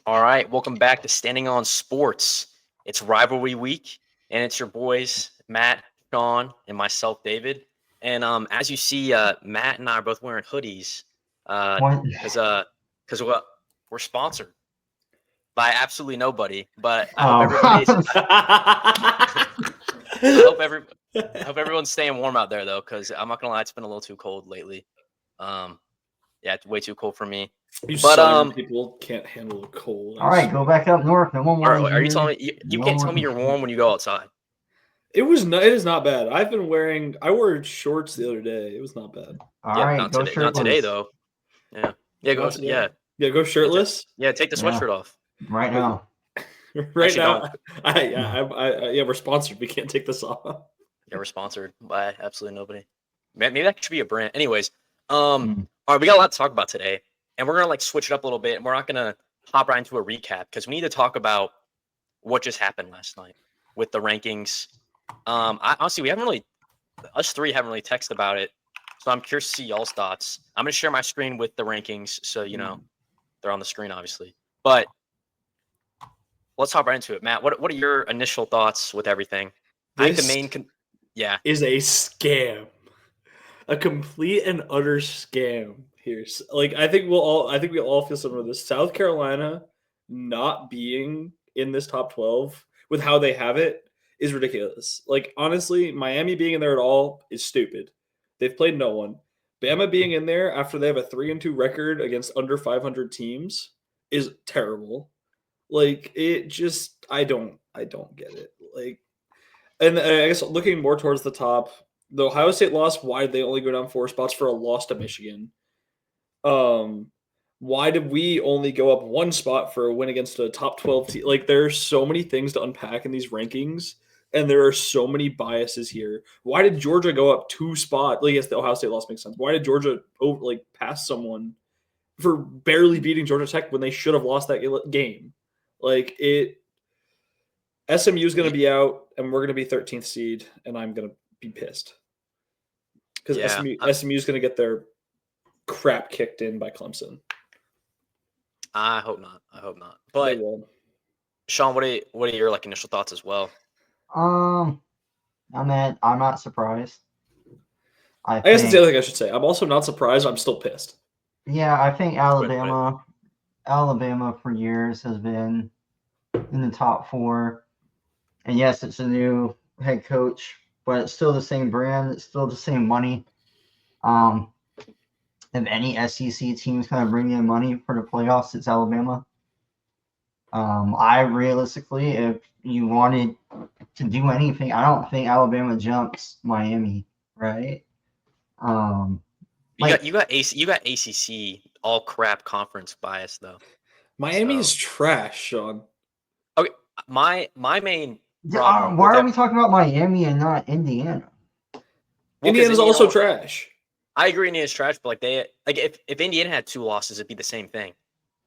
All right, welcome back to Standing on Sports. It's rivalry week, and it's your boys Matt, Sean, and myself, David. And as you see, Matt and I are both wearing hoodies, What? because we're sponsored by absolutely nobody. But I hope everybody's. Oh, I hope every. I hope everyone's staying warm out there though, because I'm not gonna lie, it's been a little too cold lately. Um, yeah, it's way too cold for me. You But southern people can't handle the cold. all right, go back up north. No one wants are you you. telling me you No can't tell me one. you're warm when you go outside? It is not bad. I wore shorts the other day. It was not bad. All Yeah, right, not go today. Not today shirtless. though. Yeah. Yeah. Go. Not today. Yeah. Yeah, go shirtless. Yeah. Take the Yeah, sweatshirt off. right now. Right Actually, now, don't. yeah, we're sponsored. We can't take this off. Yeah, we're sponsored by absolutely nobody. Maybe that should be a brand. Anyways, Mm. all right, we got a lot to talk about today, and we're gonna like switch it up a little bit, and we're not gonna hop right into a recap because we need to talk about what just happened last night with the rankings. I honestly, we haven't really, us three haven't really texted about it, so I'm curious to see y'all's thoughts. I'm gonna share my screen with the rankings, so they're on the screen, obviously. But let's hop right into it, Matt. What are your initial thoughts with everything? I think the This main, yeah, is a scam, a complete and utter scam. Here, like I think we all feel similar to this. South Carolina not being in this top 12 with how they have it is ridiculous. Like honestly, Miami being in there at all is stupid. They've played no one. Bama being in there after they have a 3-2 record against under 500 teams is terrible. Like it just I don't get it. Like and I guess looking more towards the top, the Ohio State loss, why did they only go down 4 spots for a loss to Michigan? Um, why did we only go up 1 spot for a win against a top 12 team? Like, there's so many things to unpack in these rankings, and there are so many biases here. Why did Georgia go up 2 spots? Like, yes, the Ohio State loss makes sense. Why did Georgia pass someone for barely beating Georgia Tech when they should have lost that game? Like, SMU is going to be out, and we're going to be 13th seed, and I'm going to be pissed because yeah. SMU is going to get their crap kicked in by Clemson. I hope not. I hope not. They But will. Sean, what are your like initial thoughts as well? Um, I'm not surprised. I guess that's the think, other thing I should say. I'm also not surprised. I'm still pissed. yeah, I think Right. Alabama for years has been in the top four. And yes, it's a new head coach, but it's still the same brand. It's still the same money. Um, if any SEC teams kind of bring in money for the playoffs, it's Alabama. I realistically, if you wanted to do anything, I don't think Alabama jumps Miami, right? Um, You got like, you got AC you got ACC all crap conference bias though. Miami So is trash, Sean. okay, my main problem why with are that, we talking about Miami and not Indiana? well, because Indiana's also trash. I agree Indiana's trash, but like if Indiana had 2 losses, it'd be the same thing.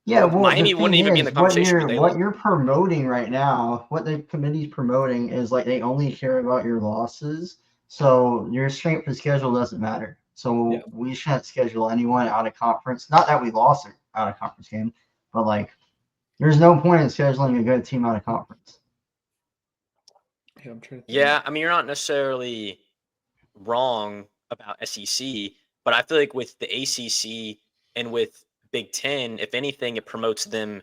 Yeah, well, the Miami wouldn't thing even be in is, the conversation because they what you're promoting right now, what the committee's promoting is like they only care about your losses, so your strength of schedule doesn't matter. Yeah. So we shouldn't schedule anyone out of conference. Not that we lost an out of conference game, but like there's no point in scheduling a good team out of conference. Yeah, I'm trying to think. Yeah, I mean you're not necessarily wrong about SEC, but I feel like with the ACC and with Big Ten, if anything, it promotes them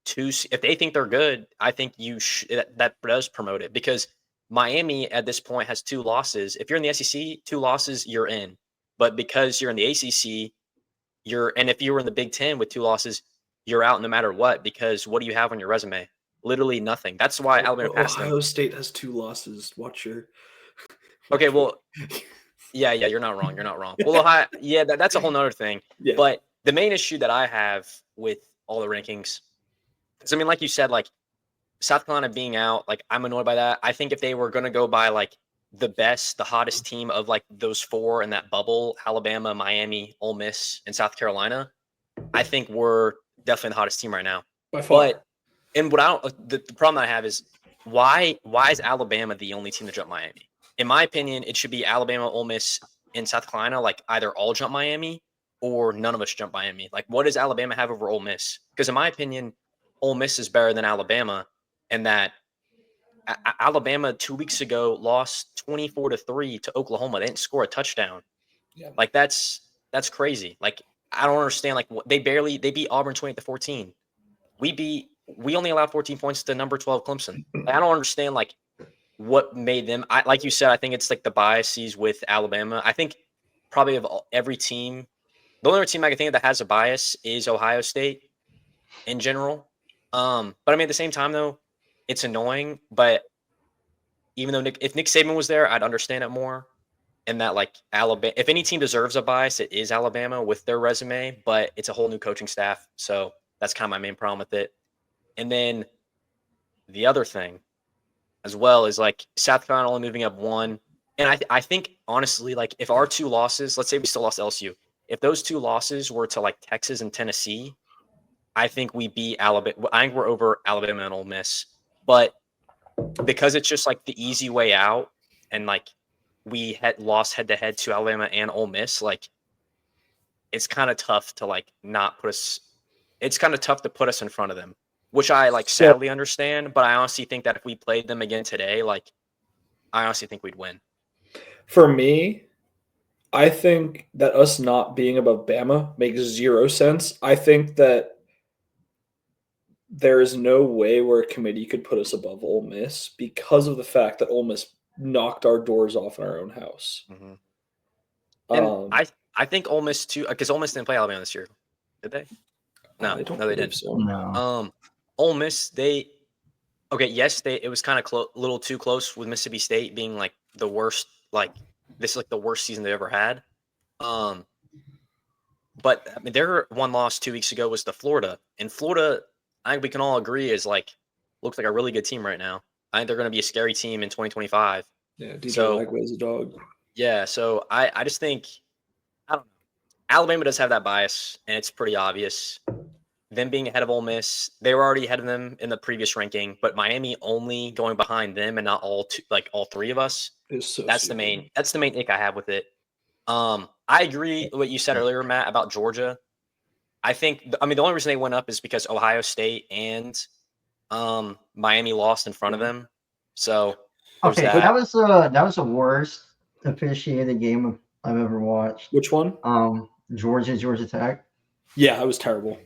to. If they think they're good, I think that does promote it because Miami at this point has 2 losses. If you're in the SEC, 2 losses, you're in. But because you're in the ACC, and if you were in the Big Ten with 2 losses, you're out no matter what. Because what do you have on your resume? Literally nothing. That's why Alabama passed them. Ohio State has 2 losses. Watch your. Okay, well, yeah, you're not wrong. You're not wrong. Well, Ohio, yeah, that's a whole nother thing. Yeah. But the main issue that I have with all the rankings, because I mean, like you said, like South Carolina being out, like I'm annoyed by that. I think if they were going to go by like the hottest team of like those 4 in that bubble, Alabama, Miami, Ole Miss, and South Carolina, I think we're definitely the hottest team right now. By far. But and what I don't, the problem I have is why is Alabama the only team to jump Miami? In my opinion, it should be Alabama, Ole Miss, and South Carolina. Like either all jump Miami or none of us jump Miami. Like what does Alabama have over Ole Miss? Because in my opinion, Ole Miss is better than Alabama, and that Alabama 2 weeks ago lost 24-3 to Oklahoma. They didn't score a touchdown. Yeah. Like that's crazy. Like I don't understand. Like they beat Auburn 28-14. We only allowed 14 points to number 12 Clemson. Like, I don't understand like what made them. Like you said, I think it's like the biases with Alabama. I think probably of every team, the only other team I can think of that has a bias is Ohio State in general. But I mean at the same time though, it's annoying. But even though if Nick Saban was there, I'd understand it more. And that like Alabama, if any team deserves a bias, it is Alabama with their resume. But it's a whole new coaching staff, so that's kind of my main problem with it. And then the other thing as well is like South Carolina only moving up one. And I think honestly, like if our 2 losses, let's say we still lost LSU, if those 2 losses were to like Texas and Tennessee, I think we beat Alabama. I think we're over Alabama and Ole Miss. But because it's just like the easy way out, and like we had lost head to head to Alabama and Ole Miss, like it's kind of tough to like not put us. It's kind of tough to put us in front of them, which I like sadly understand. But I honestly think that if we played them again today, like I honestly think we'd win. For me, I think that us not being above Bama makes 0 sense. I think that there is no way where a committee could put us above Ole Miss because of the fact that Ole Miss knocked our doors off in our own house. Mm-hmm. And I think Ole Miss too, because Ole Miss didn't play Alabama this year, did they? No, they didn't. So. No. Ole Miss, yes, it was kind of a little too close with Mississippi State being like the worst, like this is like the worst season they ever had. But I mean, their one loss 2 weeks ago was to Florida, and Florida, I think we can all agree is like looks like a really good team right now. I think they're going to be a scary team in 2025. Yeah, DJ Lagway's a dog. Yeah, so I just think I don't know. Alabama does have that bias, and it's pretty obvious. Them being ahead of Ole Miss, they were already ahead of them in the previous ranking, but Miami only going behind them and not all 3 of us. That's the main ick I have with it. I agree with what you said earlier, Matt, about Georgia. The only reason they went up is because Ohio State and Miami lost in front of them. So okay, that was the worst officiated game I've ever watched. Which one? Georgia Tech. Yeah, it was terrible.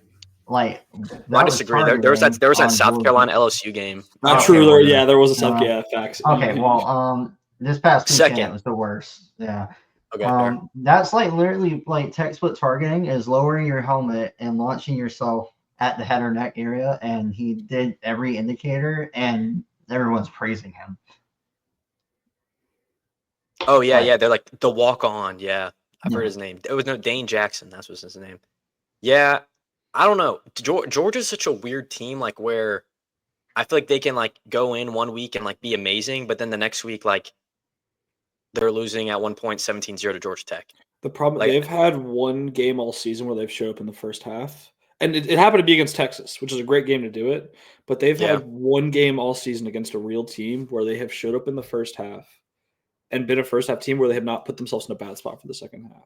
Like I disagree. There was that South Carolina LSU game. Not true. There was a South Carolina facts. Okay, well, this past weekend it was the worst. Yeah. Okay. That's like literally like textbook targeting is lowering your helmet and launching yourself at the head or neck area, and he did every indicator, and everyone's praising him. Oh yeah. They're like the walk on. Yeah, I've heard his name. It was Dane Jackson. That's what's his name. Yeah. I don't know. Georgia's such a weird team, like where I feel like they can like go in 1 week and like be amazing, but then the next week like they're losing at 1 point 17-0 to Georgia Tech. The problem they've had one game all season where they've showed up in the first half, and it happened to be against Texas, which is a great game to do it. But they've had one game all season against a real team where they have showed up in the first half and been a first half team where they have not put themselves in a bad spot for the second half.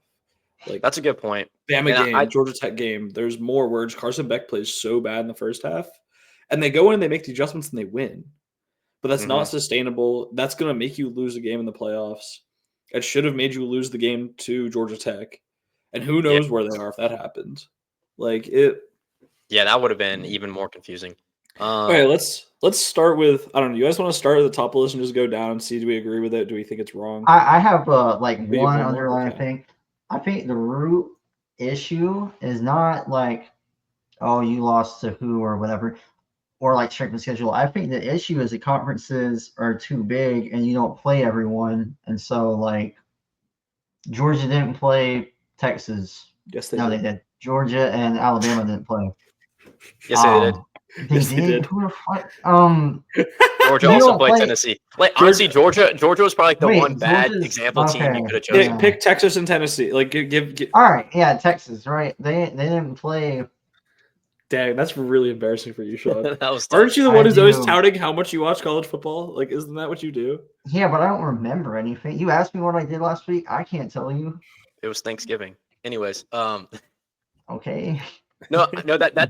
Like that's a good point. Bama game, Georgia Tech game. There's more words. Carson Beck plays so bad in the first half, and they go in and they make the adjustments and they win. But that's not sustainable. That's going to make you lose a game in the playoffs. It should have made you lose the game to Georgia Tech, and who knows where they are if that happens. Like it. Yeah, that would have been even more confusing. Okay, let's start with. I don't know. You guys want to start at the top of the list and just go down and see? Do we agree with it? Do we think it's wrong? I have one underlying thing. I think the root issue is not like, oh, you lost to who or whatever, or like strength of schedule. I think the issue is the conferences are too big and you don't play everyone. And so like Georgia didn't play Texas. Yes, they did. Georgia and Alabama didn't play. Yes, they did. They did. Georgia also played Tennessee. Like honestly, Georgia was probably like the one bad example team you could have chosen. Pick Texas and Tennessee. Like give. All right, yeah, Texas, right? They didn't play. Dang, that's really embarrassing for you, Sean. That was tough. Aren't you the one who's always touting how much you watch college football? Like, isn't that what you do? Yeah, but I don't remember anything. You asked me what I did last week. I can't tell you. It was Thanksgiving. Anyways, okay. No,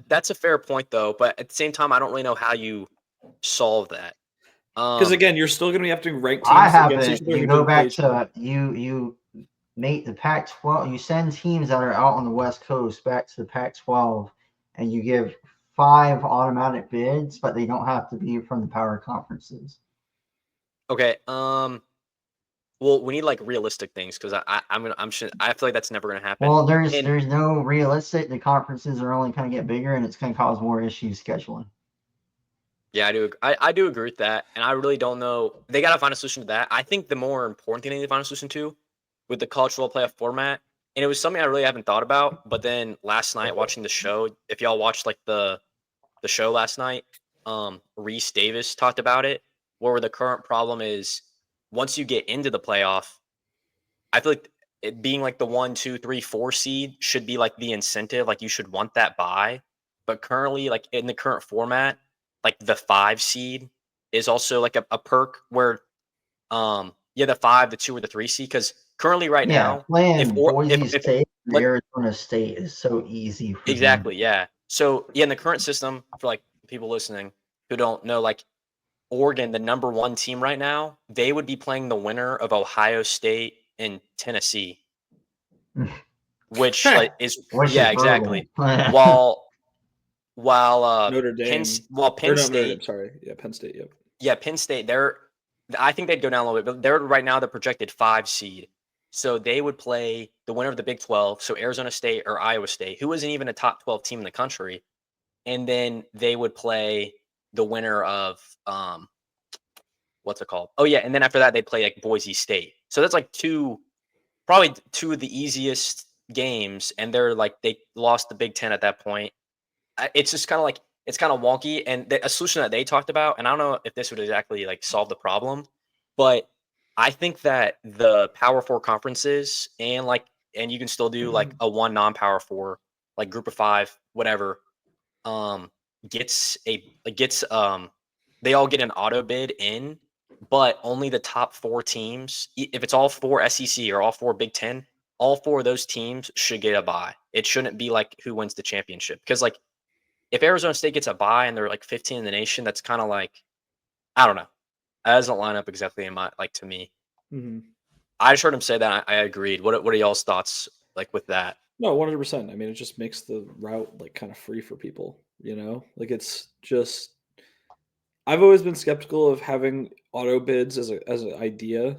that's a fair point though. But at the same time, I don't really know how you solve that. Because again, you're still going to have to rank I teams against each haven't. other You who go didn't play back each other. to you make the Pac-12. You send teams that are out on the West Coast back to the Pac-12, and you give 5 automatic bids, but they don't have to be from the power conferences. Okay. Well, we need like realistic things because I'm sure I feel like that's never gonna happen. Well, there's And no realistic. The conferences are only going to get bigger, and it's going to cause more issues scheduling. yeah, I do agree with that, and I really don't know. They gotta find a solution to that. I think the more important thing they need to find a solution to with the college football playoff format, and it was something I really haven't thought about. But then last night watching the show, if y'all watched like the show last night, Reese Davis talked about it, where the current problem is once you get into the playoff, I feel like it being like the 1, 2, 3, 4 seed should be like the incentive. Like you should want that bye. But currently, like in the current format, like the 5 seed is also like a perk where yeah, the 5, the 2, or the 3 seed. Because currently right Yeah, now, playing Boise if State or let Arizona State is so easy for them. exactly, yeah. So yeah, in the current system, for like people listening who don't know, like Oregon, the number 1 team right now, they would be playing the winner of Ohio State and Tennessee. Which like is Which is yeah, brutal. exactly. While while Notre Dame. Penn Or no, Notre Dame. State, Sorry. Yeah, Penn State. Yep. yeah, Penn State, I think they'd go down a little bit, but they're right now the projected 5 seed. So they would play the winner of the Big 12, so Arizona State or Iowa State, who isn't even a top 12 team in the country, and then they would play the winner of what's it called? Oh yeah, and then after that they'd play like Boise State. So that's like probably 2 of the easiest games, and they're like they lost the Big Ten at that point. It's just kind of like it's kind of wonky. And a solution that they talked about, and I don't know if this would exactly like solve the problem, but I think that the Power Four conferences and you can still do like a one non-Power Four, like Group of Five, whatever, um, gets they all get an auto bid in, but only the top 4 teams. If it's all 4 SEC or all 4 Big Ten, all 4 of those teams should get a bye. It shouldn't be like who wins the championship because like if Arizona State gets a bye and they're like 15 in the nation, that's kind of like I don't know. That doesn't line up exactly in my like to me. Mm-hmm. I just heard him say that. I agreed. What are y'all's thoughts like with that? No, 100%. I mean, it just makes the route like kind of free for people, Like it's just I've always been skeptical of having auto bids as an idea.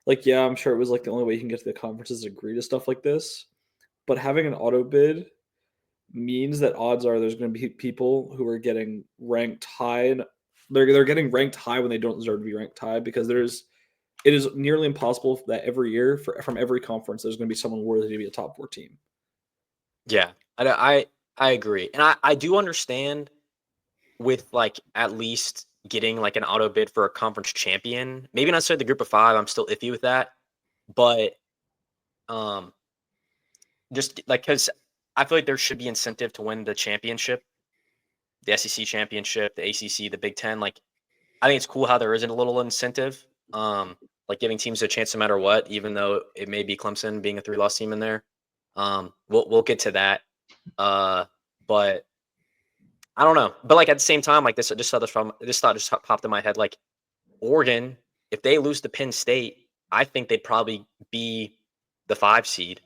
Like, yeah, I'm sure it was like the only way you can get to the conferences to agree to stuff like this. But having an auto bid means that odds are there's going to be people who are getting ranked high, and they're getting ranked high when they don't deserve to be ranked high because it is nearly impossible that every year from every conference there's going to be someone worthy to be a top 4 team. Yeah, I agree, and I do understand with like at least getting like an auto bid for a conference champion. Maybe not necessarily the Group of Five. I'm still iffy with that, but um, just like because I feel like there should be incentive to win the championship, the SEC championship, the ACC, the Big Ten. Like I think it's cool how there isn't a little incentive, like giving teams a chance no matter what, even though it may be Clemson being a 3-loss team in there. We'll get to that, but I don't know. But like at the same time, like this thought just popped in my head. Like Oregon, if they lose to Penn State, I think they'd probably be the 5 seed.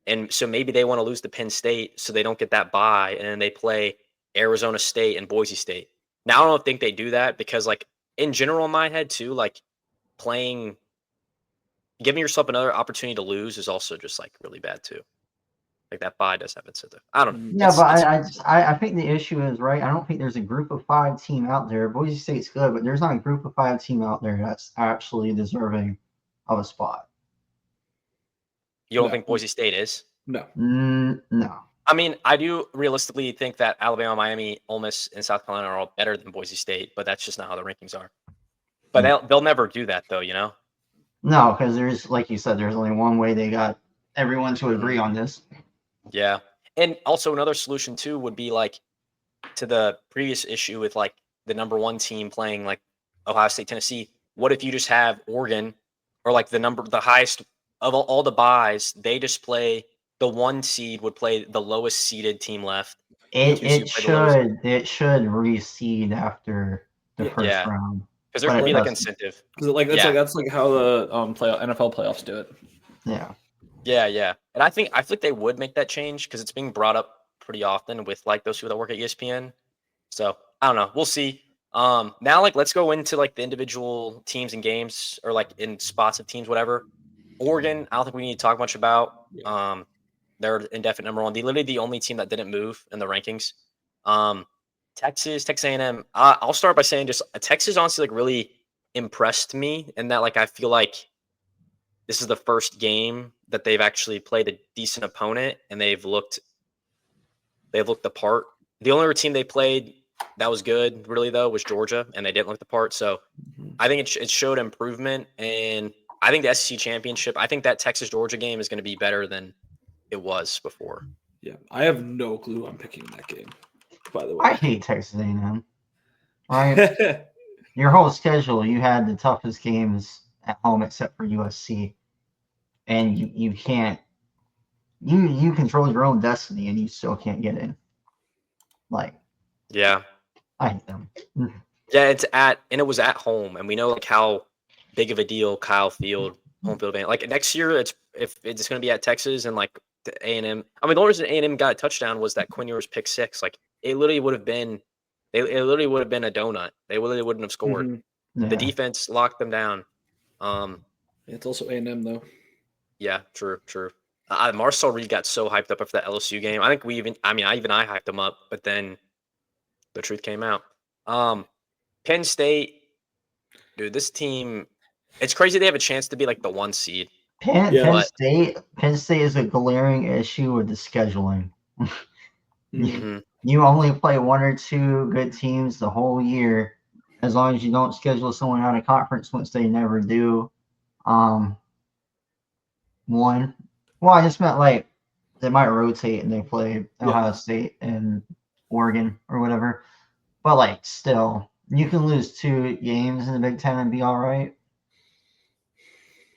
And so maybe they want to lose to Penn State so they don't get that bye, and then they play Arizona State and Boise State. Now I don't think they do that because like in general in my head too, like playing giving yourself another opportunity to lose is also just like really bad too. Like that bye does have incentive. I don't know. Yeah, but I think the issue is right. I don't think there's a Group of 5 team out there. Boise State's good, but there's not a Group of 5 team out there that's actually deserving of a spot. You don't think Boise State is? No. No. I mean, I do realistically think that Alabama, Miami, Ole Miss, and South Carolina are all better than Boise State, but that's just not how the rankings are. But they'll never do that though, No, because there's, like you said, there's only one way they got everyone to agree on this. Yeah. And also another solution too would be like to the previous issue with like the number 1 team playing like Ohio State, Tennessee. What if you just have Oregon or like the highest of all the buys, they just play the 1 seed would play the lowest seeded team left. It 2 seed it would play the lowest. should reseed after the Yeah. first Yeah. round. Because there But could it be like doesn't. incentive. Because Yeah. that's like how the NFL playoffs do it. Yeah. Yeah. And I feel like they would make that change because it's being brought up pretty often with like those people that work at ESPN. So I don't know. We'll see. Now like let's go into like the individual teams and games or like in spots of teams, whatever. Oregon, I don't think we need to talk much about. Yeah. They're indefinite number 1. They're literally the only team that didn't move in the rankings. Texas A&M. I'll start by saying just Texas honestly like really impressed me in that like I feel like this is the first game that they've actually played a decent opponent and they've looked the part. The only other team they played that was good really though was Georgia and they didn't look the part. So I think it showed improvement, and I think the SEC championship. I think that Texas Georgia game is going to be better than it was before. Yeah, I have no clue who I'm picking in that game. By the way, I hate Texas A&M. Right? Your whole schedule, you had the toughest games at home except for USC, and you can't. You control your own destiny, and you still can't get in. Like, Yeah, I hate them. yeah, it was at home, and we know like how big of a deal Kyle Field home field advantage. Like next year, if it's going to be at Texas and like the A&M. I mean, the only reason A&M got a touchdown was that Quinn Ewers pick 6. Like it literally would have been, it literally would have been a donut. They literally wouldn't have scored. Mm-hmm. Yeah. The defense locked them down. It's also A&M though. Yeah, true. Marcel Reed got so hyped up after that LSU game. I think I hyped him up, but then the truth came out. Penn State, dude, this team, it's crazy they have a chance to be like the 1 seed. Penn State is a glaring issue with the scheduling. Mm-hmm. You only play 1 or 2 good teams the whole year, as long as you don't schedule someone out of conference, which they never do. One. Well, I just meant like they might rotate and they play Ohio State and Oregon or whatever. But like still, you can lose 2 games in the Big Ten and be all right.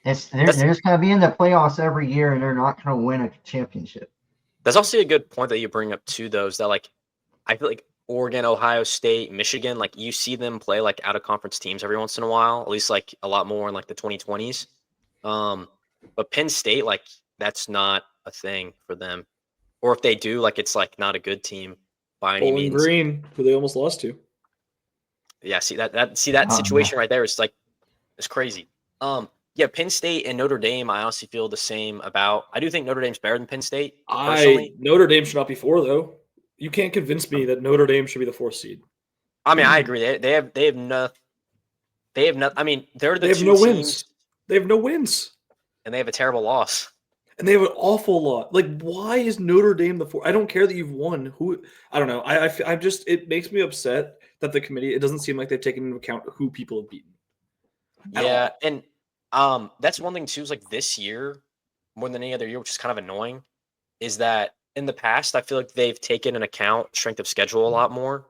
They're just gonna be in the playoffs every year and they're not gonna win a championship. That's also a good point that you bring up too, though, is that like I feel like Oregon, Ohio State, Michigan, like you see them play like out of conference teams every once in a while, at least like a lot more in like the 2020s. But Penn State, like that's not a thing for them. Or if they do, like it's like not a good team by any Bowling means. Green, who they almost lost to. Yeah, see that situation right there is like it's crazy. Yeah, Penn State and Notre Dame, I honestly feel the same about. I do think Notre Dame's better than Penn State. Personally, Notre Dame should not be 4 though. You can't convince me that Notre Dame should be the 4th seed. I mean, I agree. They have no. I mean, they're the They have 2 no teams, wins. They have no wins. and they have a terrible loss. And they have an awful lot. Like, why is Notre Dame the 4th? I don't care that you've won. Who? I don't know. I'm just. It makes me upset that the committee. It doesn't seem like they've taken into account who people have beaten. Yeah, and that's one thing too. Is like this year, more than any other year, which is kind of annoying, is that in the past I feel like they've taken into account strength of schedule a lot more.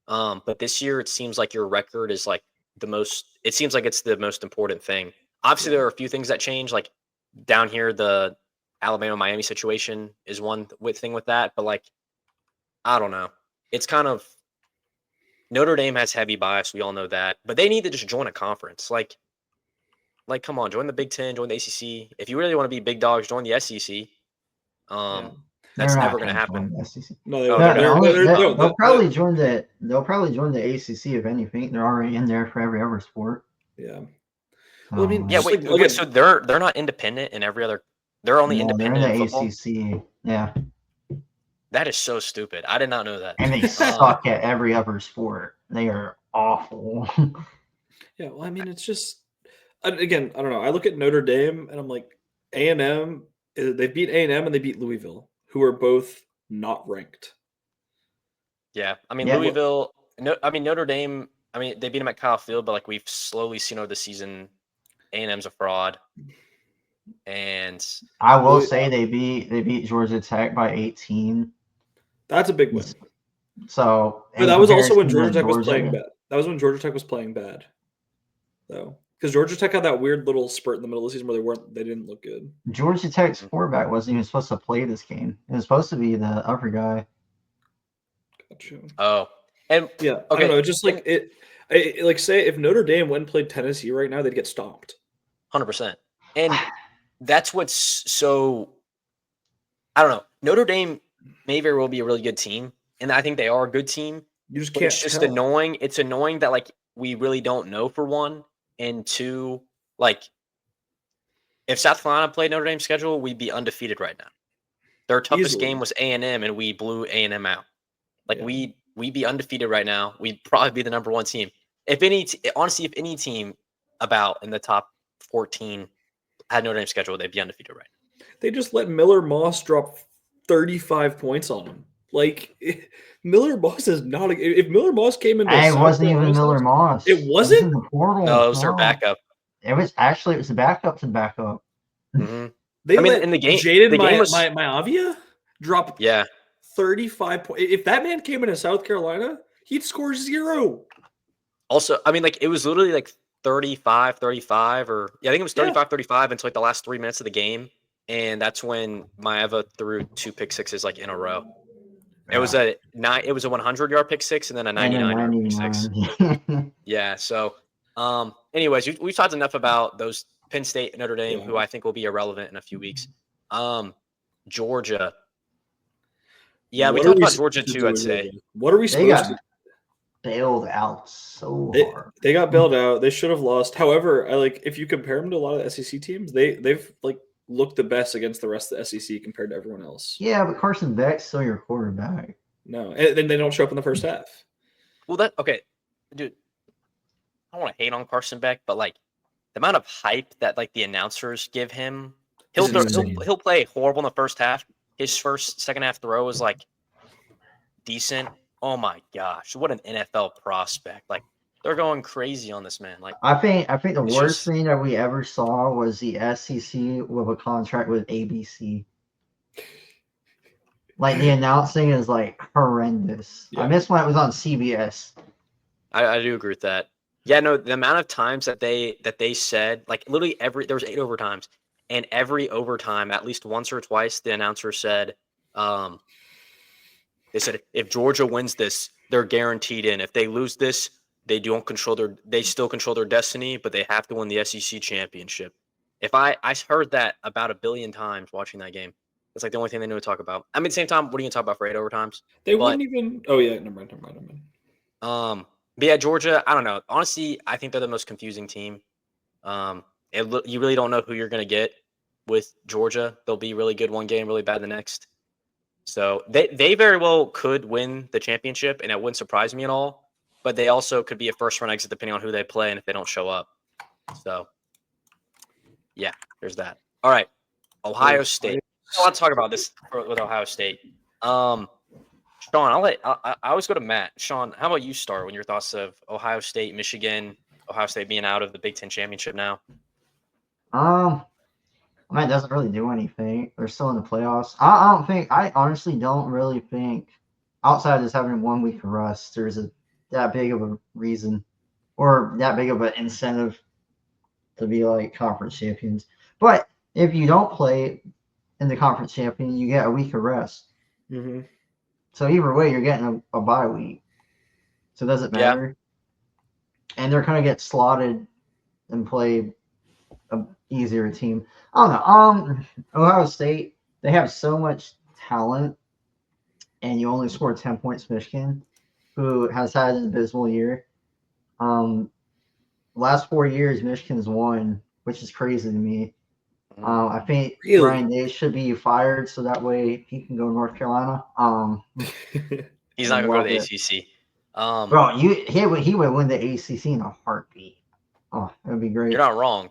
But this year it seems like your record is like the most. It seems like it's the most important thing. Obviously, there are a few things that change. Like down here, the Alabama-Miami situation is one thing with that. But like, I don't know. It's kind of Notre Dame has heavy bias. We all know that. But they need to just join a conference. Like, come on, join the Big Ten, join the ACC. If you really want to be big dogs, join the SEC. That's never going to happen. No, they'll probably join the. They'll probably join the ACC if anything. They're already in there for every other sport. Yeah. Well, I mean, yeah. Wait. Okay, so they're not independent in every other. They're only independent they're in the football? ACC. Yeah. That is so stupid. I did not know that. And they suck at every other sport. They are awful. Yeah. Well, I mean, it's just. Again, I don't know. I look at Notre Dame and I'm like, A&M. They beat A&M and they beat Louisville, who are both not ranked. Yeah, I mean Louisville. Notre Dame. I mean they beat them at Kyle Field, but like we've slowly seen over the season, A&M's a fraud. And I will say they beat Georgia Tech by 18. That's a big win. So, but that was also when Georgia Tech was playing bad. That was when Georgia Tech was playing bad, though. Because Georgia Tech had that weird little spurt in the middle of the season where they didn't look good. Georgia Tech's quarterback wasn't even supposed to play this game. It was supposed to be the other guy. Gotcha. Oh, and Yeah, okay. I don't know. Just like like say if Notre Dame went and played Tennessee right now, they'd get stomped. 100%. And that's what's so. I don't know. Notre Dame may very well be a really good team, and I think they are a good team. You just But can't. it's just tell. annoying. It's annoying that like we really don't know for one, and two, like if South Carolina played Notre Dame's schedule, we'd be undefeated right now. Their toughest Easily. game was A&M, and we blew A&M out. Like Yeah. we'd be undefeated right now. We'd probably be the number one team. If any, honestly, if any team about in the top 14 had Notre Dame schedule, they'd be undefeated right now. They just let Miller Moss drop 35 points on him. Like Miller Moss is not. If Miller Moss came into It South wasn't even Carolina's Miller house- Moss. It It wasn't? was in the portal. No, it was their backup. It was a backup to backup. hmm They I mean, let in the game, Jaden the game was Maivia drop yeah. 35 points. If that man came into South Carolina, he'd score 0. Also, I mean, like it was literally like 35, or I think it was 35 until like the last 3 minutes of the game, and that's when Maeva threw 2 pick sixes like in a row. It was a 100-yard pick six and then a 99-yard pick six. 99. Yeah. So, anyways, we've talked enough about those Penn State and Notre Dame, who I think will be irrelevant in a few weeks. Georgia. Yeah, we talked about Georgia too. I'd say. What are we They supposed got to? bailed out so hard. They got bailed out. They should have lost. However, if you compare them to a lot of the SEC teams, they've like looked the best against the rest of the SEC compared to everyone else. Yeah, but Carson Beck's still your quarterback. No, and then they don't show up in the first half. Well, okay, dude. I don't want to hate on Carson Beck, but like the amount of hype that like the announcers give him, he'll play horrible in the first half. His second half throw is like decent. Oh my gosh, what an NFL prospect! Like they're going crazy on this man. Like I think the worst thing that we ever saw was the SEC with a contract with ABC. Like the announcing is like horrendous. Yeah. I miss when it was on CBS. I do agree with that. Yeah, no, the amount of times that they said, like literally there was 8 overtimes, and every overtime, at least once or twice, the announcer said, they said if Georgia wins this, they're guaranteed in. If they lose this, they still control their destiny, but they have to win the SEC championship. If I heard that about 1 billion times watching that game. That's like the only thing they knew to talk about. I mean, at the same time, what are you going to talk about for 8 overtimes? They wouldn't even. Oh yeah, never mind. But yeah, Georgia, I don't know. Honestly, I think they're the most confusing team. You really don't know who you're going to get with Georgia. They'll be really good one game, really bad the next. So they very well could win the championship, and it wouldn't surprise me at all. But they also could be a first-round exit depending on who they play and if they don't show up. So, yeah, there's that. All right, Ohio State. I want to talk about this with Ohio State. Sean, I always go to Matt. Sean, how about you start when your thoughts of Ohio State, Michigan, Ohio State being out of the Big Ten championship now? I mean, it doesn't really do anything. They're still in the playoffs. I honestly don't really think, outside of just having 1 week of rust, there's that big of a reason or that big of an incentive to be like conference champions. But if you don't play in the conference champion, you get a week of rest. Mm-hmm. So either way, you're getting a bye week. So does it matter? Yeah. And they're going to get slotted and play an easier team. I don't know. Ohio State, they have so much talent, and you only scored 10 points. Michigan, who has had an abysmal year. Last 4 years, Michigan's won, which is crazy to me. I think Ryan Day should be fired so that way he can go to North Carolina. He's not going to go to the ACC. Bro, he would win the ACC in a heartbeat. Oh, that would be great. You're not wrong.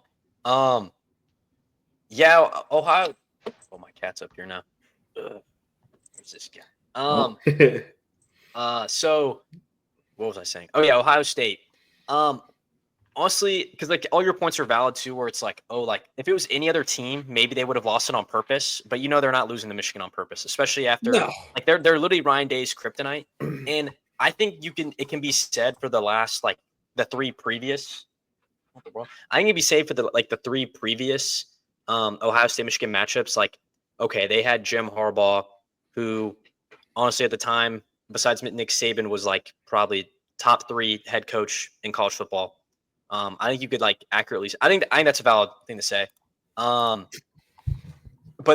Yeah, Ohio. Oh, my cat's up here now. Where's this guy? So what was I saying? Oh yeah, Ohio State. Honestly, because like all your points are valid too, where it's like, oh, like if it was any other team, maybe they would have lost it on purpose. But you know they're not losing to Michigan on purpose, especially after like they're literally Ryan Day's kryptonite. And I think it can be said for the last like the 3 previous I think it'd be safe for the 3 previous Ohio State Michigan matchups. Like, okay, they had Jim Harbaugh, who honestly at the time, besides Nick Saban, was like probably top 3 head coach in college football. I think you could like accurately. I think that's a valid thing to say. But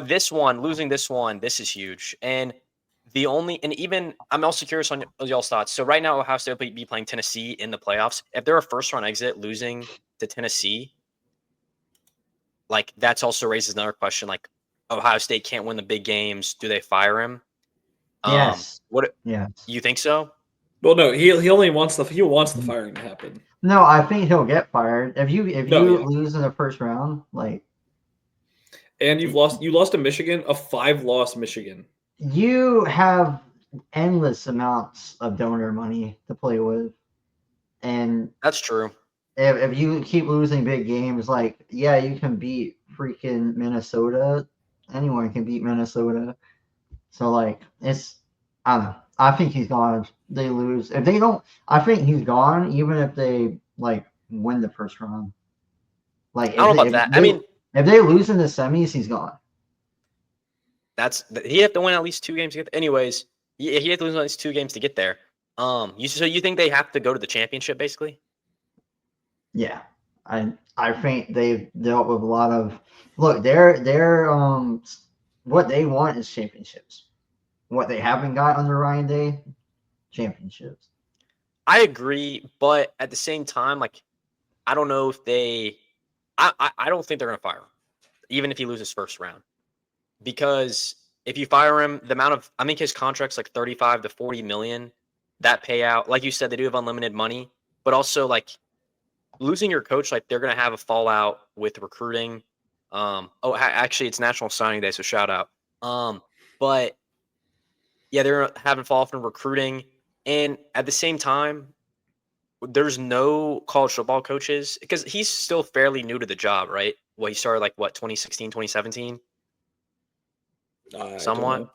losing this one, this is huge. And even I'm also curious on y'all's thoughts. So right now, Ohio State will be playing Tennessee in the playoffs. If they're a first round exit, losing to Tennessee, like that's also raises another question. Like Ohio State can't win the big games. Do they fire him? Yes. What Yes. you think so? Well, no, he only wants the firing to happen. No, I think he'll get fired. If you yeah. lose in the first round, like, and you lost to Michigan, a 5-loss Michigan. you have endless amounts of donor money to play with, and That's true. if you keep losing big games, like, yeah, you can beat freaking Minnesota. Anyone can beat Minnesota. So, like, I don't know. I think he's gone. If they lose. If they don't, I think he's gone, even if they, like, win the first round. Like, I don't know about that. I mean, if they lose in the semis, he's gone. He'd have to win at least 2 games to get there. Anyways, he'd have to lose at least 2 games to get there. So you think they have to go to the championship, basically? Yeah. I think they've dealt with a lot of look, they're what they want is championships. What they haven't got under Ryan Day, championships. I agree, but at the same time, like, I don't know if I don't think they're going to fire him, even if he loses first round. Because if you fire him, I think his contract's like 35 to 40 million. That payout, like you said, they do have unlimited money, but also like losing your coach, like they're going to have a fallout with recruiting. Actually, it's National Signing Day, so shout out. But yeah, they're having fallout from recruiting, and at the same time, there's no college football coaches because he's still fairly new to the job, right? Well, he started like 2016, 2017? Somewhat.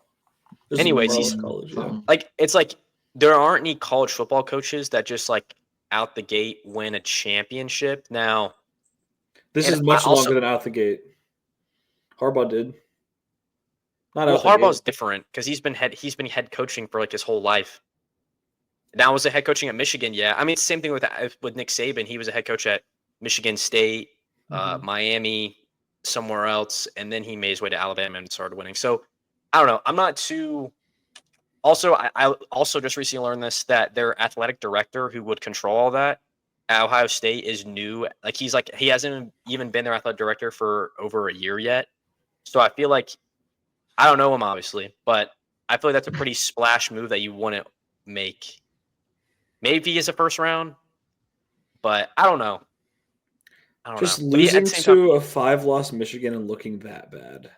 Anyways, college, yeah. like it's like there aren't any college football coaches that just like out the gate win a championship. Now, this is much longer than out the gate. Harbaugh did. Harbaugh's different because he's been head coaching for like his whole life. Now was a head coaching at Michigan. Yeah, I mean, same thing with Nick Saban. He was a head coach at Michigan State, Miami, somewhere else, and then he made his way to Alabama and started winning. So I don't know. I'm not too. Also, I also just recently learned this that their athletic director, who would control all that at Ohio State, is new. Like he hasn't even been their athletic director for over a year yet. So I feel like I don't know him obviously, but I feel like that's a pretty splash move that you wouldn't make. Maybe he is a first round, but I don't know. Losing to a 5-loss Michigan and looking that bad.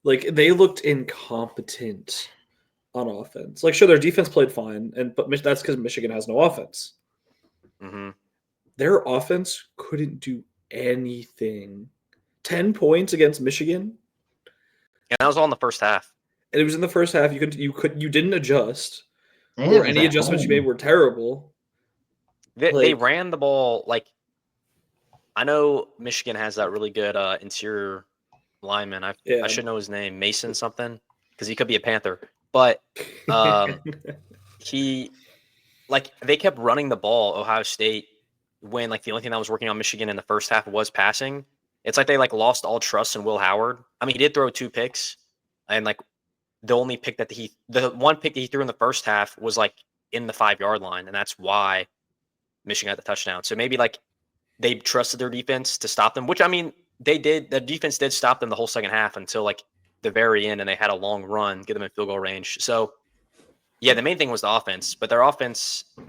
Like, they looked incompetent on offense. Like, sure, their defense played fine, but that's because Michigan has no offense. Mm-hmm. Their offense couldn't do anything. 10 points against Michigan. And that was all in the first half. And it was in the first half. You didn't adjust. Or any adjustments you made were terrible. They ran the ball like I know Michigan has that really good interior lineman. I should know his name, Mason something, because he could be a Panther. But they kept running the ball, Ohio State, when like the only thing that was working on Michigan in the first half was passing. It's like they like lost all trust in Will Howard. I mean, he did throw 2 picks, and like the one pick that he threw in the first half was like in the 5-yard line, and that's why Michigan got the touchdown. So maybe like they trusted their defense to stop them, which I mean they did. The defense did stop them the whole second half until like the very end, and they had a long run, get them in field goal range. So yeah, the main thing was the offense, but their offense, I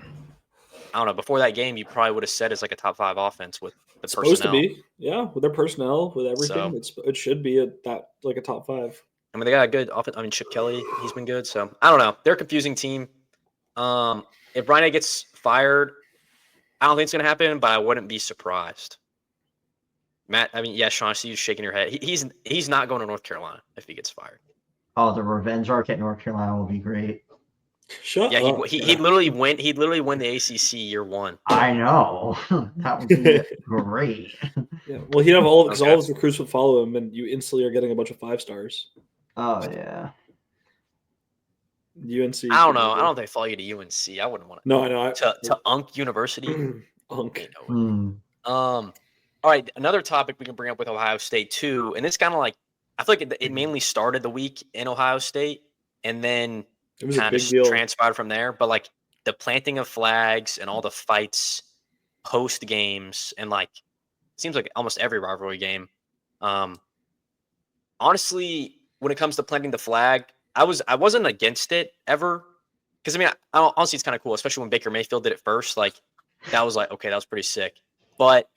don't know. Before that game, you probably would have said it's like a top 5 offense with the personnel. Supposed to be, yeah, with their personnel, with everything. So, it should be a top 5. I mean, they got a good offense. I mean, Chip Kelly, he's been good. So I don't know. They're a confusing team. If Ryan gets fired, I don't think it's going to happen, but I wouldn't be surprised. Matt, I mean, yeah, Sean, I see you shaking your head. He's not going to North Carolina if he gets fired. Oh, the revenge arc at North Carolina will be great. Shut Yeah, up. he'd literally win. He'd literally win the ACC year one. I know. That would be great. Yeah. Well, he'd have because Okay. all of his recruits would follow him, and you instantly are getting a bunch of 5-stars. Oh yeah. UNC. I don't know. I don't think they follow you to UNC. I wouldn't want No, I know. to Unk University. Unk. Ain't no way. Hmm. All right, another topic we can bring up with Ohio State too, and it's kind of like I feel like it mainly started the week in Ohio State, and then It was a kind big of deal. transpired from there. But like the planting of flags and all the fights post games, and like it seems like almost every rivalry game. Honestly, when it comes to planting the flag, I wasn't against it ever, because I mean, honestly, it's kind of cool, especially when Baker Mayfield did it first. Like that was like okay, that was pretty sick, but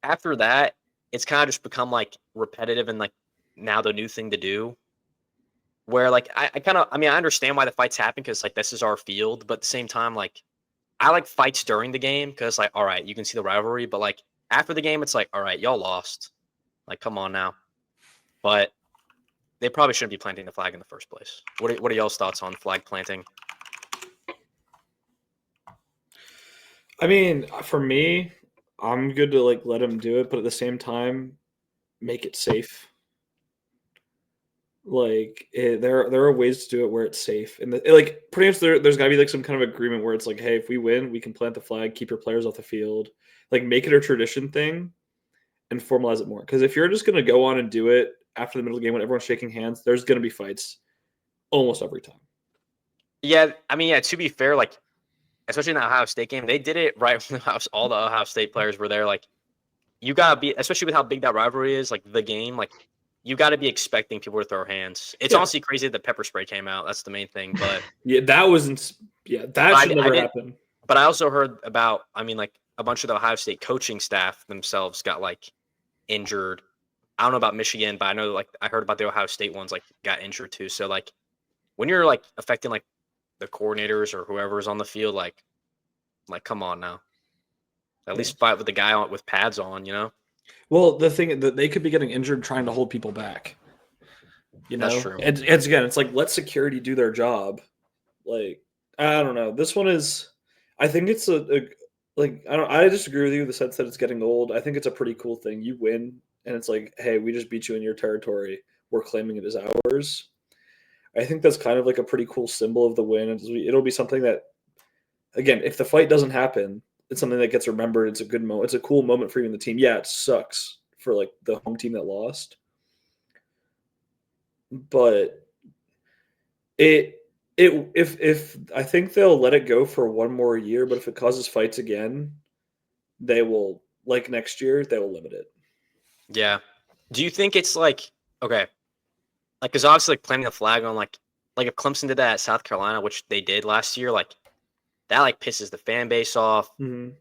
after that, it's kind of just become like repetitive and like now the new thing to do. Where like I mean I understand why the fights happen because like this is our field, but at the same time like I like fights during the game because like all right you can see the rivalry, but like after the game it's like all right y'all lost, like come on now. But they probably shouldn't be planting the flag in the first place. What are y'all's thoughts on flag planting? I mean, for me, I'm good to like let him do it, but at the same time, make it safe. Like there are ways to do it where it's safe, and like pretty much there's got to be like some kind of agreement where it's like, hey, if we win, we can plant the flag, keep your players off the field, like make it a tradition thing, and formalize it more. Because if you're just gonna go on and do it after the middle of the game when everyone's shaking hands, there's gonna be fights almost every time. Yeah, I mean, yeah. To be fair, like especially in the Ohio State game, they did it right when all the Ohio State players were there. Like you gotta be, especially with how big that rivalry is, like the game, like you gotta be expecting people to throw hands. It's Yeah. honestly crazy that the pepper spray came out. That's the main thing. But Yeah, that was that should never happen. But I also heard about, I mean, like a bunch of the Ohio State coaching staff themselves got like injured. I don't know about Michigan, but I know like I heard about the Ohio State ones like got injured too. So like when you're like affecting like the coordinators or whoever's on the field, like come on now. At least fight with the guy with pads on, you know? Well, the thing that they could be getting injured trying to hold people back. You know, That's true. It's again, it's like let security do their job. Like I don't know. This one is, I think it's like I disagree with you in the sense that it's getting old. I think it's a pretty cool thing. You win, and it's like, hey, we just beat you in your territory. We're claiming it as ours. I think that's kind of like a pretty cool symbol of the win. It'll be something that, again, if the fight doesn't happen, it's something that gets remembered. It's a good moment. It's a cool moment for you and the team. Yeah, it sucks for like the home team that lost, but if I think they'll let it go for one more year, but if it causes fights again, they will, like next year, they will limit it. Yeah. Do you think it's like okay, like because obviously like planting a flag on like if Clemson did that at South Carolina, which they did last year, like that like pisses the fan base off, the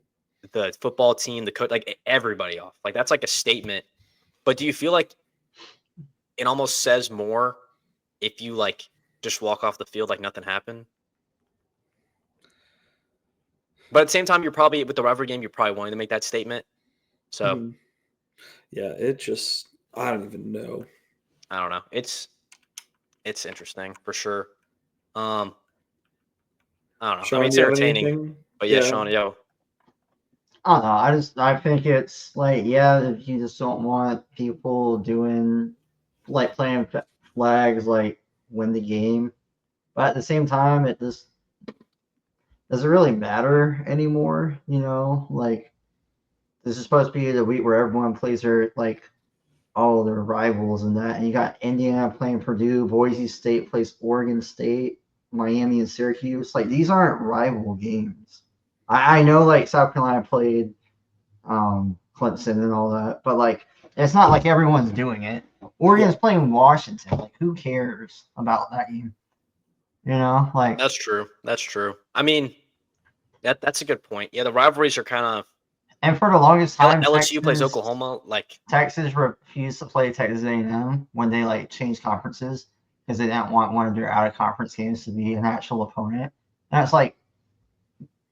football team, the coach, like everybody off. Like that's like a statement. But do you feel like it almost says more if you like just walk off the field like nothing happened? But at the same time, you're probably with the rivalry game, you're probably wanting to make that statement. So yeah, it just I don't even know. I don't know. It's interesting for sure. I don't know. Sean, I mean, it's do you have entertaining. anything? But yeah, Sean, yo. I don't know. I think it's like, yeah, if you just don't want people doing like playing flags like win the game, but at the same time, it just doesn't really matter anymore. You know, like this is supposed to be the week where everyone plays their like all their rivals and that, and you got Indiana playing Purdue, Boise State plays Oregon State, Miami and Syracuse. Like these aren't rival games. I know like South Carolina played Clemson and all that, but like it's not like everyone's doing it. Oregon's playing Washington. Like who cares about that game? You know, like That's true. That's true. I mean, that's a good point. Yeah, the rivalries are kind of. and for the longest time, LSU plays Oklahoma. Like Texas refused to play Texas A&M when they like changed conferences because they didn't want one of their out of conference games to be an actual opponent. And it's like,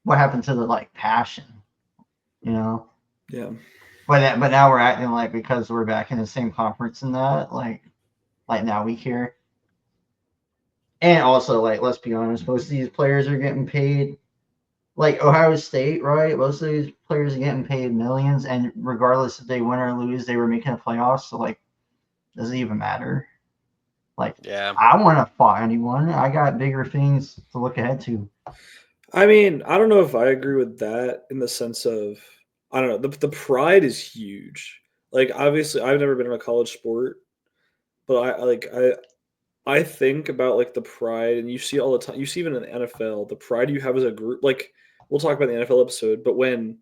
what happened to the like passion? You know? Yeah. But now we're acting like because we're back in the same conference and that like now we care. And also, like, let's be honest, most of these players are getting paid. Like Ohio State, right? Most of these players are getting paid millions, and regardless if they win or lose, they were making the playoffs. So, like, does it even matter? Like, Yeah. I want to fight anyone. I got bigger things to look ahead to. I mean, I don't know if I agree with that in the sense of I don't know. The pride is huge. Like obviously, I've never been in a college sport, but I think about like the pride, and you see all the time. You see even in the NFL, the pride you have as a group. Like we'll talk about the NFL episode, but when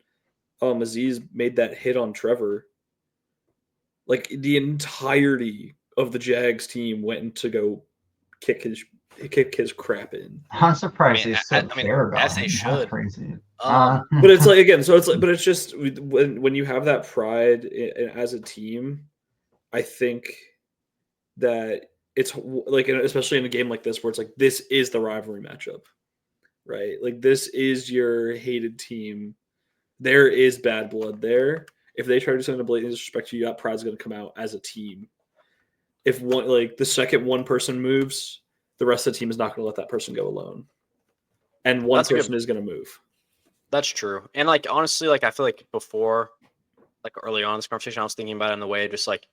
Aziz made that hit on Trevor, like the entirety of the Jags team went to go kick his crap in. I'm I surprised mean, they still care as about they him. That's should. crazy. But it's like again, so it's like, but it's just when you have that pride as a team, I think that it's like especially in a game like this where it's like this is the rivalry matchup, right? Like this is your hated team. There is bad blood there. If they try to do something to blatantly disrespect you, that pride's going to come out as a team. If one like the second one person moves, the rest of the team is not going to let that person go alone, and one That's a good- person is going to move. That's true. And like honestly, like I feel like before, like early on in this conversation, I was thinking about it in the way just like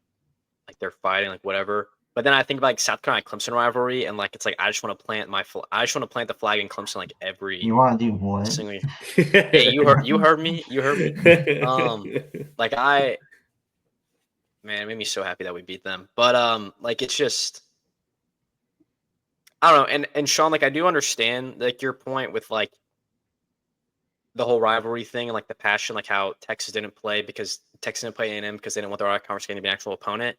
they're fighting, like whatever. But then I think like South Carolina Clemson rivalry, and like it's like I just want to plant I just want to plant the flag in Clemson like every You want to do what? single. Hey, you heard me. Like man, it made me so happy that we beat them. But like it's just I don't know. And Sean, like I do understand like your point with like the whole rivalry thing and like the passion, like how Texas didn't play because Texas didn't play A&M because they didn't want their conference game to be an actual opponent.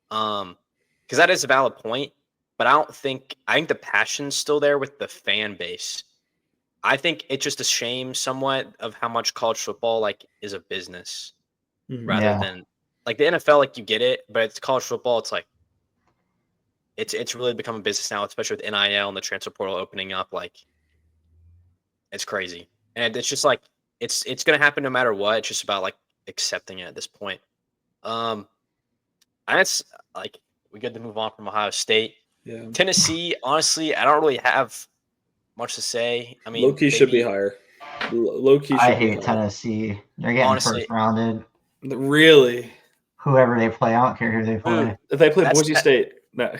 Because that is a valid point, but I think the passion's still there with the fan base. I think it's just a shame somewhat of how much college football like is a business rather Yeah. than like the NFL. Like you get it, but it's college football. It's like it's really become a business now, especially with NIL and the transfer portal opening up. Like it's crazy, and it's just like it's gonna happen no matter what. It's just about like accepting it at this point. And it's like we get to move on from Ohio State. Yeah. Tennessee, honestly, I don't really have much to say. I mean, Low key should be higher. Low key I should be hate higher. Tennessee. They're getting Honestly- first rounded. Really? Whoever they play, I don't care who they play. Dude, If they play That's- Boise State, no.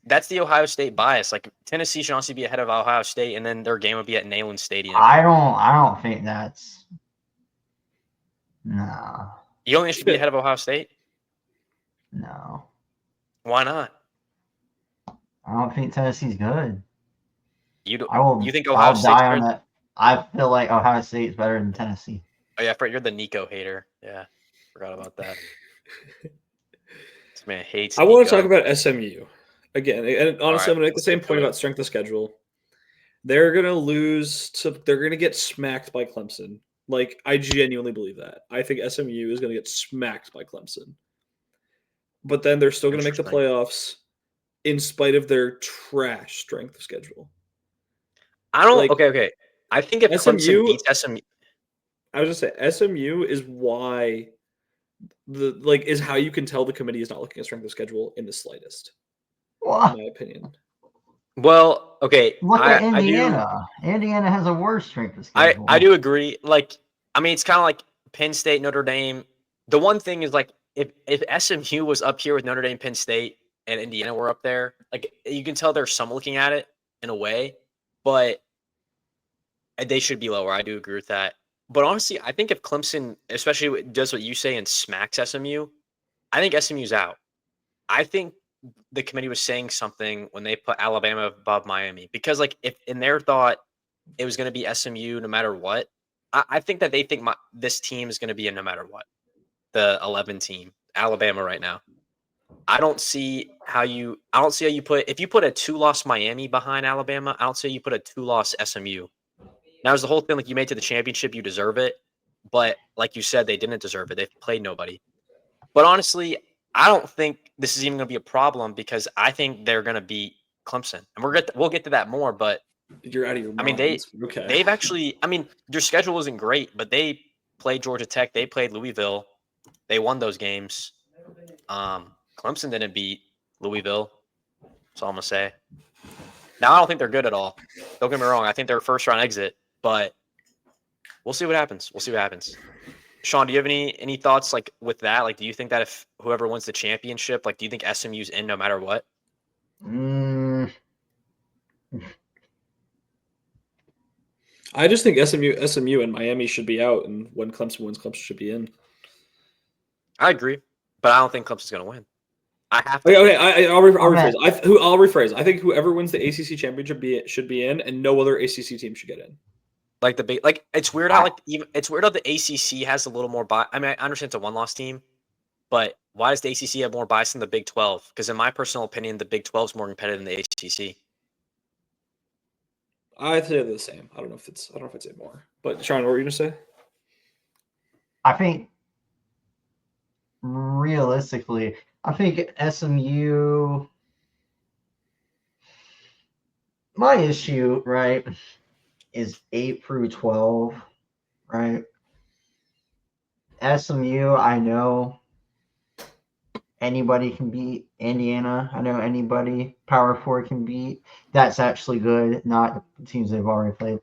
That's the Ohio State bias. Like Tennessee should honestly be ahead of Ohio State, and then their game would be at Neyland Stadium. I don't think that's no. You only should be ahead of Ohio State. No. Why not? I don't think Tennessee's good. You do, I will. You think Ohio I'll State's die on better? that. I feel like Ohio State's better than Tennessee. Oh yeah, Fred, you're the Nico hater. Yeah, forgot about that. This man hates. I want to Nico. talk about SMU again. And honestly, All right, I'm going to make the let's same get to point it. about strength of schedule. They're going to lose to. They're going to get smacked by Clemson. Like I genuinely believe that. I think SMU is going to get smacked by Clemson. But then they're still going to make the Interesting. playoffs in spite of their trash strength of schedule. I don't. like- Okay. I think if Clemson SMU beats SMU, I was just say SMU is why is how you can tell the committee is not looking at strength of schedule in the slightest, in What? my opinion. well, okay. Look at I do. Indiana. Indiana has a worse strength of schedule. I do agree. Like, I mean, it's kind of like Penn State, Notre Dame. The one thing is like if SMU was up here with Notre Dame, Penn State, and Indiana were up there, like you can tell there's some looking at it in a way, but they should be lower. I do agree with that. But honestly, I think if Clemson, especially does what you say and smacks SMU, I think SMU's out. I think the committee was saying something when they put Alabama above Miami because, like, if in their thought it was going to be SMU no matter what, I think that they think this team is going to be a no matter what. The 11 team, Alabama right now. I don't see how you put if you put a 2-loss Miami behind Alabama. I don't see how you put a 2-loss SMU. Now, is the whole thing like you made to the championship, you deserve it. But like you said, they didn't deserve it. They played nobody. But honestly, I don't think this is even going to be a problem because I think they're going to beat Clemson, and we'll get to that more. But You're out of your mind. I mean, okay. they've actually. I mean, their schedule isn't great, but they played Georgia Tech. They played Louisville. They won those games. Clemson didn't beat Louisville. That's all I'm gonna say. Now I don't think they're good at all. Don't get me wrong. I think they're a first round exit, but we'll see what happens. We'll see what happens. Sean, do you have any thoughts like with that? Like, do you think that if whoever wins the championship, like, do you think SMU's in no matter what? Mm, I just think SMU and Miami should be out, and when Clemson wins, Clemson should be in. I agree, but I don't think Clemson's going to win. I have to. Okay, I'll rephrase. Okay. I'll rephrase. I think whoever wins the ACC championship should be in, and no other ACC team should get in. Like the big, like it's weird how it's weird how the ACC has a little more bias. I mean, I understand it's a one-loss team, but why does the ACC have more bias than the Big 12? Because in my personal opinion, the Big 12 is more competitive than the ACC. I'd say they're the same. I don't know if I'd say more. But Sean, what were you gonna say? I think realistically, I think SMU. My issue, right, is 8 through 12, right? SMU, I know anybody can beat Indiana. I know anybody Power 4 can beat. That's actually good, not the teams they've already played.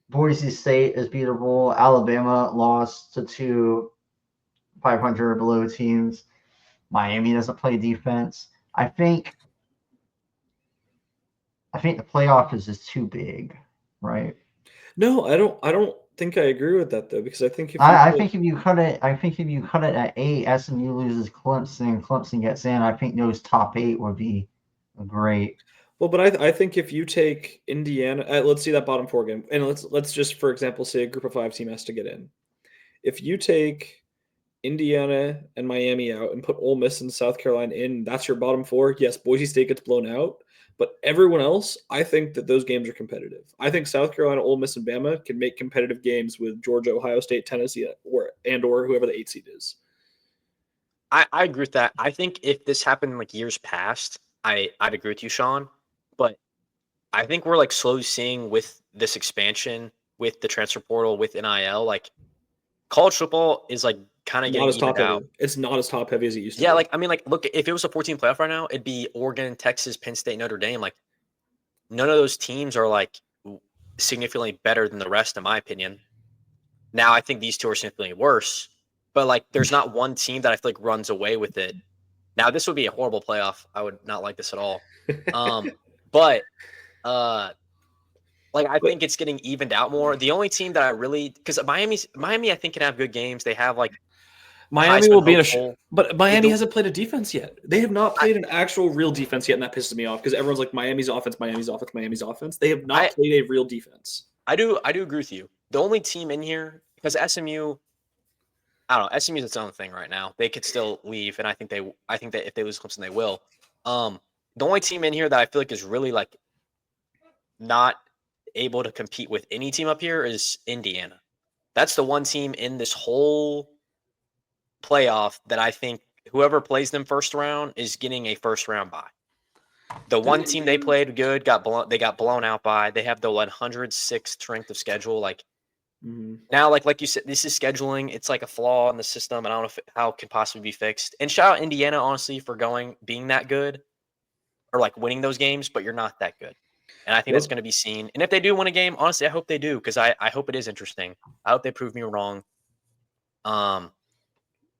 Boise State is beatable. Alabama lost to 2 500 or below teams. Miami doesn't play defense. I think the playoff is just too big, right? No, I don't think I agree with that though, because I think if I think if you cut it at 8, SMU loses Clemson, Clemson gets in. I think those top 8 would be great. well, but I think if you take Indiana, let's see that bottom 4 game, and let's just for example say a group of 5 team has to get in. If you take Indiana and Miami out and put Ole Miss and South Carolina in, that's your bottom 4. Yes, Boise State gets blown out, but everyone else, I think that those games are competitive. I think South Carolina, Ole Miss, and Bama can make competitive games with Georgia, Ohio State, Tennessee, or whoever the 8 seed is. I agree with that. I think if this happened in like years past, I'd agree with you, Sean. But I think we're like slowly seeing with this expansion, with the transfer portal, with NIL, like college football is like kind of Not getting as top evened out. heavy. It's not as top heavy as it used to Yeah, be. like I mean, like look, if it was a 14 playoff right now, it'd be Oregon, Texas, Penn State, Notre Dame. Like none of those teams are like significantly better than the rest, in my opinion. Now I think these two are significantly worse, but like there's not one team that I feel like runs away with it. Now this would be a horrible playoff. I would not like this at all. But like I think it's getting evened out more. The only team that I really because Miami I think can have good games. They have like Miami Heisman will be in a hopeful. but Miami hasn't played a defense yet. They have not played an actual real defense yet, and that pisses me off because everyone's like Miami's offense, Miami's offense, Miami's offense. They have not played a real defense. I do agree with you. The only team in here because SMU, I don't know. SMU's its own thing right now. They could still leave, and I think that if they lose Clemson, they will. The only team in here that I feel like is really like not able to compete with any team up here is Indiana. That's the one team in this whole playoff that I think whoever plays them first round is getting a first round bye. The one team they played good got blown out by. They have the 106th strength of schedule. Like now, like you said, this is scheduling. It's like a flaw in the system, and I don't know how it could possibly be fixed. And shout out Indiana, honestly, for being that good or like winning those games, but you're not that good. And I think that's going to be seen. And if they do win a game, honestly, I hope they do because I hope it is interesting. I hope they prove me wrong.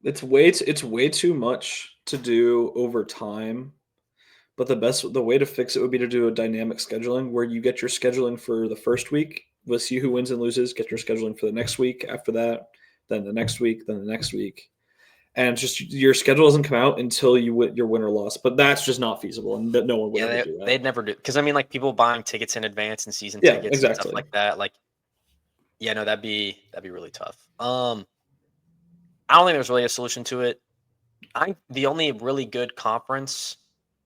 It's way too much to do over time. But the way to fix it would be to do a dynamic scheduling where you get your scheduling for the first week. We'll see who wins and loses. Get your scheduling for the next week. After that, then the next week, then the next week, and just your schedule doesn't come out until you win your win or loss. But that's just not feasible, and no one would ever do that. They'd never do because I mean, like people buying tickets in advance and season tickets and stuff like that. Like, yeah, no, that'd be really tough. I don't think there's really a solution to it. I think the only really good conference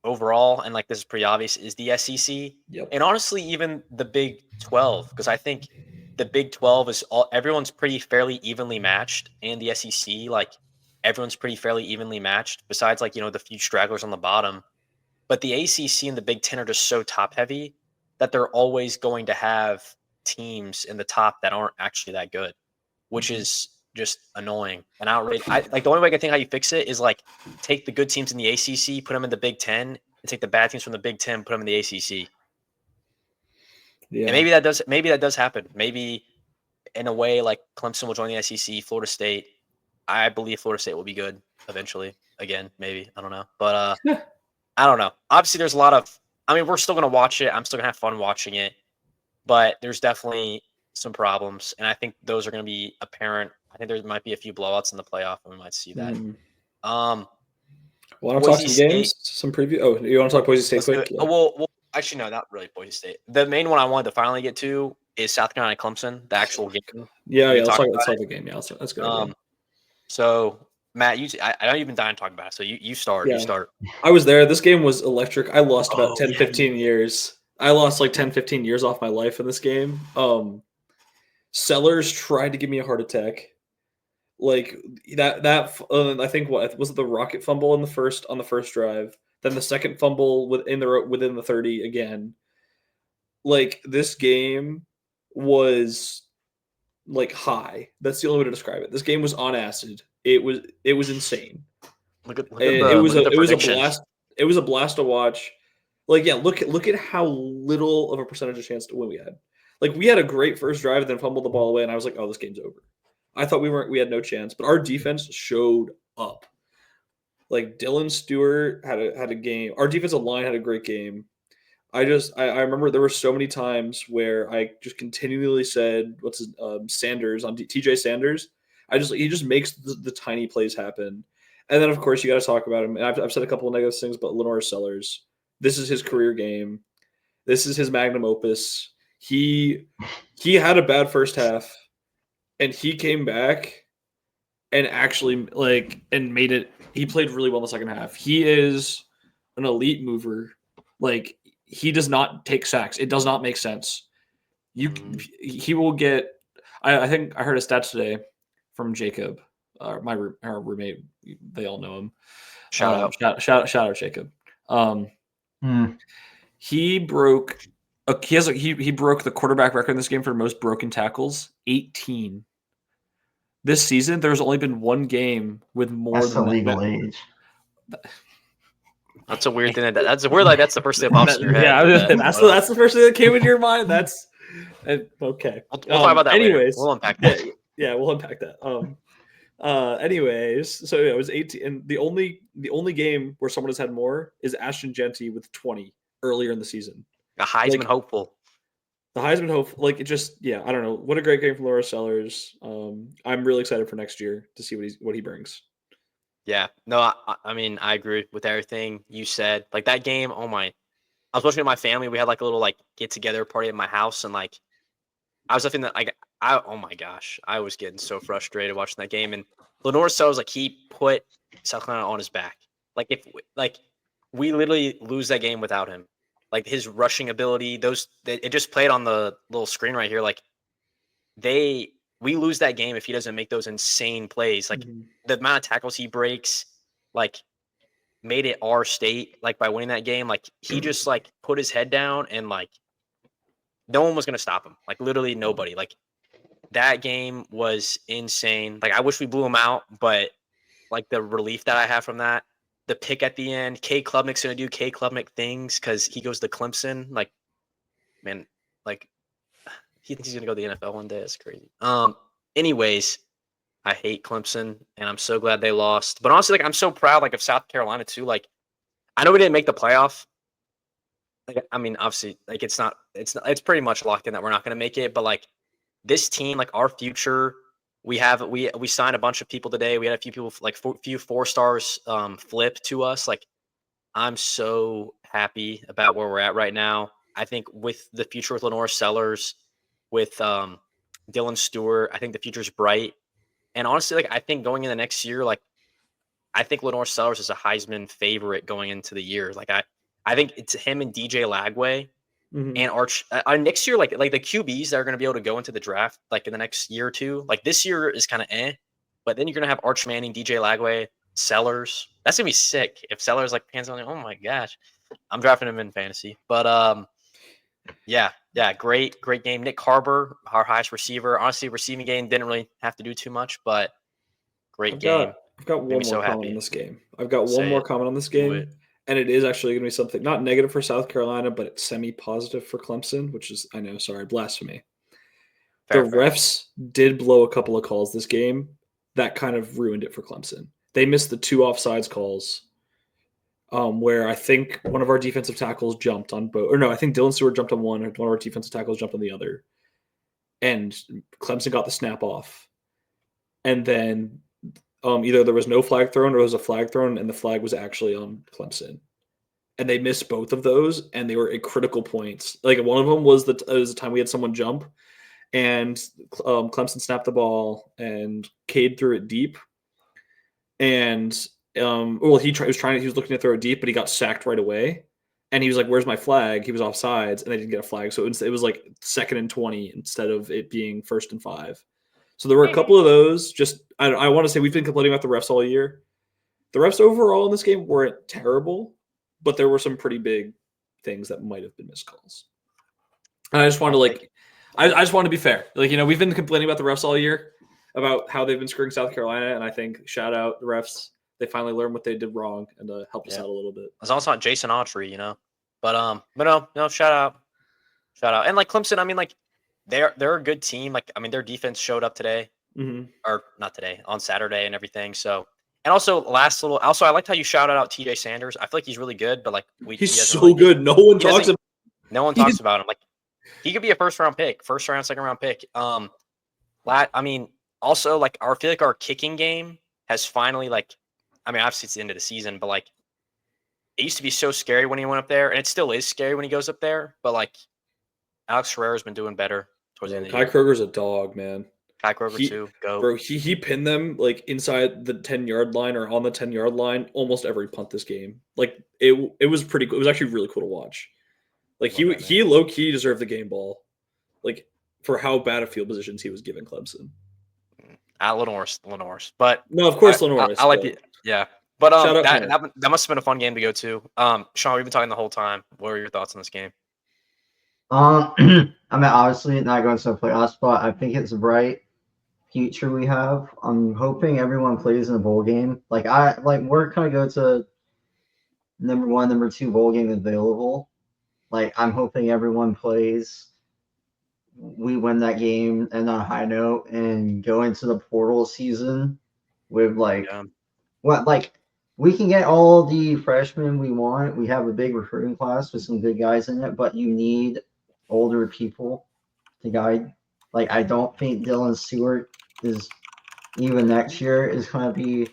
overall, and like this is pretty obvious, is the SEC. Yep. And honestly, even the Big 12, because I think the Big 12 is everyone's pretty fairly evenly matched, and the SEC, like everyone's pretty fairly evenly matched, besides like, the few stragglers on the bottom. But the ACC and the Big 10 are just so top heavy that they're always going to have teams in the top that aren't actually that good, which is just annoying. And like the only way I can think how you fix it is like take the good teams in the ACC, put them in the Big 10, and take the bad teams from the Big Ten, put them in the ACC. Yeah. And maybe that does happen. Maybe in a way, like Clemson will join the SEC, Florida State. I believe Florida State will be good eventually. Again, maybe, I don't know, but I don't know. Obviously, there's a lot of. I mean, we're still gonna watch it. I'm still gonna have fun watching it, but there's definitely some problems, and I think those are gonna be apparent. I think there might be a few blowouts in the playoff, and we might see that. Want to talk Boise some State. games? Some preview? Oh, you want to talk Boise State Let's do quick? it. Yeah. Well, actually, no, not really Boise State. The main one I wanted to finally get to is South Carolina Clemson, the actual game. Yeah. We Let's talked talk about the game. Yeah, let's go. it. So Matt, I know you've been dying to talk about it, so you start. Yeah. You start. I was there. This game was electric. I lost about Oh, 10, yeah, 15 years. I lost like 10, 15 years off my life in this game. Sellers tried to give me a heart attack. Like that I think what was it, the rocket fumble on the first drive, then the second fumble within the 30 again. Like this game was like high. That's the only way to describe it. This game was on acid. It was insane. Look at It was a predictions. blast. It was a blast to watch. Like, yeah, look at how little of a percentage of chance to win we had. Like, we had a great first drive and then fumbled the ball away, and I was like, oh, this game's over. I thought we had no chance, but our defense showed up. Like Dylan Stewart had a game. Our defensive line had a great game. I remember there were so many times where I just continually said, "What's his Sanders on TJ Sanders?" He just makes the tiny plays happen. And then of course you got to talk about him. And I've said a couple of negative things, but Lenore Sellers, this is his career game. This is his magnum opus. He had a bad first half, and he came back and actually and made it. He played really well in the second half. He is an elite mover. Like, he does not take sacks. It does not make sense. He will get. I think I heard a stats today from Jacob, our roommate. They all know him. Shout out. Shout out Jacob. He broke. He broke the quarterback record in this game for most broken tackles, 18. This season, there's only been one game with more That's than the legal that. age. That's a weird thing. That's weird. Like, that's the first thing that pops in your head. Yeah, that's the first thing that came into your mind. That's okay. We'll talk about that later. Anyways, We'll unpack that. Yeah, we'll unpack that. Anyways, so it was 18, and the only game where someone has had more is Ashton Genty with 20 earlier in the season. A Heisman hopeful. The Heisman hope, I don't know. What a great game from Laura Sellers. I'm really excited for next year to see what he brings. Yeah, no, I mean, I agree with everything you said. Like, that game, oh my, I was watching with my family. We had like a little get together party at my house, and I was looking at oh my gosh, I was getting so frustrated watching that game. And Lenore Sellers, he put South Carolina on his back. If we literally lose that game without him. Like, his rushing ability, it just played on the little screen right here. We lose that game if he doesn't make those insane plays. The amount of tackles he breaks, made it our state, by winning that game. He just, put his head down, and, no one was going to stop him. Literally nobody. That game was insane. I wish we blew him out, but, the relief that I have from that, the pick at the end, K. Klubnik's going to do K. Klubnik things because he goes to Clemson. Man, he thinks he's going to go to the NFL one day. That's crazy. Anyways, I hate Clemson, and I'm so glad they lost. But honestly, I'm so proud, of South Carolina too. I know we didn't make the playoff. I mean, obviously, it's pretty much locked in that we're not going to make it. But this team, our future, we signed a bunch of people today. We had a few people, few 4 stars, flip to us. I'm so happy about where we're at right now. I think with the future with Lenore Sellers, with Dylan Stewart, I think the future's bright. And honestly, I think going into next year, I think Lenore Sellers is a Heisman favorite going into the year. I think it's him and DJ Lagway and Arch. Next year, the QBs that are going to be able to go into the draft, in the next year or two. This year is kind of but then you're going to have Arch Manning, DJ Lagway, Sellers. That's going to be sick if Sellers pans on. Oh my gosh, I'm drafting him in fantasy. But yeah, great game. Nick Harbor, our highest receiver. Honestly, receiving game didn't really have to do too much, but great game. I've got one more comment on this game. and it is actually going to be something not negative for South Carolina, but it's semi-positive for Clemson, which is, I know, sorry, blasphemy. Fair, The fair. refs did blow a couple of calls this game that kind of ruined it for Clemson. They missed the 2 offsides calls, where I think one of our defensive tackles jumped on both. Or no, I think Dylan Stewart jumped on one, and one of our defensive tackles jumped on the other. And Clemson got the snap off. And then either there was no flag thrown or there was a flag thrown, and the flag was actually on Clemson. And they missed both of those, and they were at critical points. Like one of them was the time we had someone jump, and Clemson snapped the ball, and Cade threw it deep. And he was looking to throw it deep, but he got sacked right away. And he was like, "Where's my flag?" He was offsides, and they didn't get a flag. So it was like 2nd and 20 instead of it being 1st and 5. So there were a couple of those. Just I want to say we've been complaining about the refs all year. The refs overall in this game weren't terrible, but there were some pretty big things that might have been missed calls. And I just want to I just want to be fair. We've been complaining about the refs all year about how they've been screwing South Carolina, and I think shout out the refs. They finally learned what they did wrong and helped us out a little bit. As long as it's not Jason Autry, But no, shout out, and like Clemson. I mean, like they're a good team. Like I mean, their defense showed up today, or not today, on Saturday and everything. So, and also I liked how you shouted out TJ Sanders. I feel like he's really good, but like he's so good. No one talks about him. Like he could be a first round, 2nd round pick. I mean, also like I feel like our kicking game has finally obviously it's the end of the season, but like it used to be so scary when he went up there, and it still is scary when he goes up there. But like Alex Herrera's been doing better towards the end of the year. Kai Kroger's a dog, man. Kai Kroger too. Go. Bro, he pinned them like inside the 10-yard line or on the 10-yard line almost every punt this game. Like it was pretty cool. It was actually really cool to watch. Like he low key deserved the game ball. Like for how bad of field positions he was giving Clemson. Lenore's. But no, of course Lenore's. I like it. Yeah. But that must have been a fun game to go to. Sean, we've been talking the whole time. What are your thoughts on this game? I mean, obviously not going to the playoffs, but I think it's a bright future we have. I'm hoping everyone plays in a bowl game. We're kind of go to number 1, number 2 bowl game available. Like I'm hoping everyone plays. We win that game and on a high note and go into the portal season with we can get all the freshmen we want. We have a big recruiting class with some good guys in it, but you need older people to guide. Like I don't think Dylan Stewart is even next year is going to be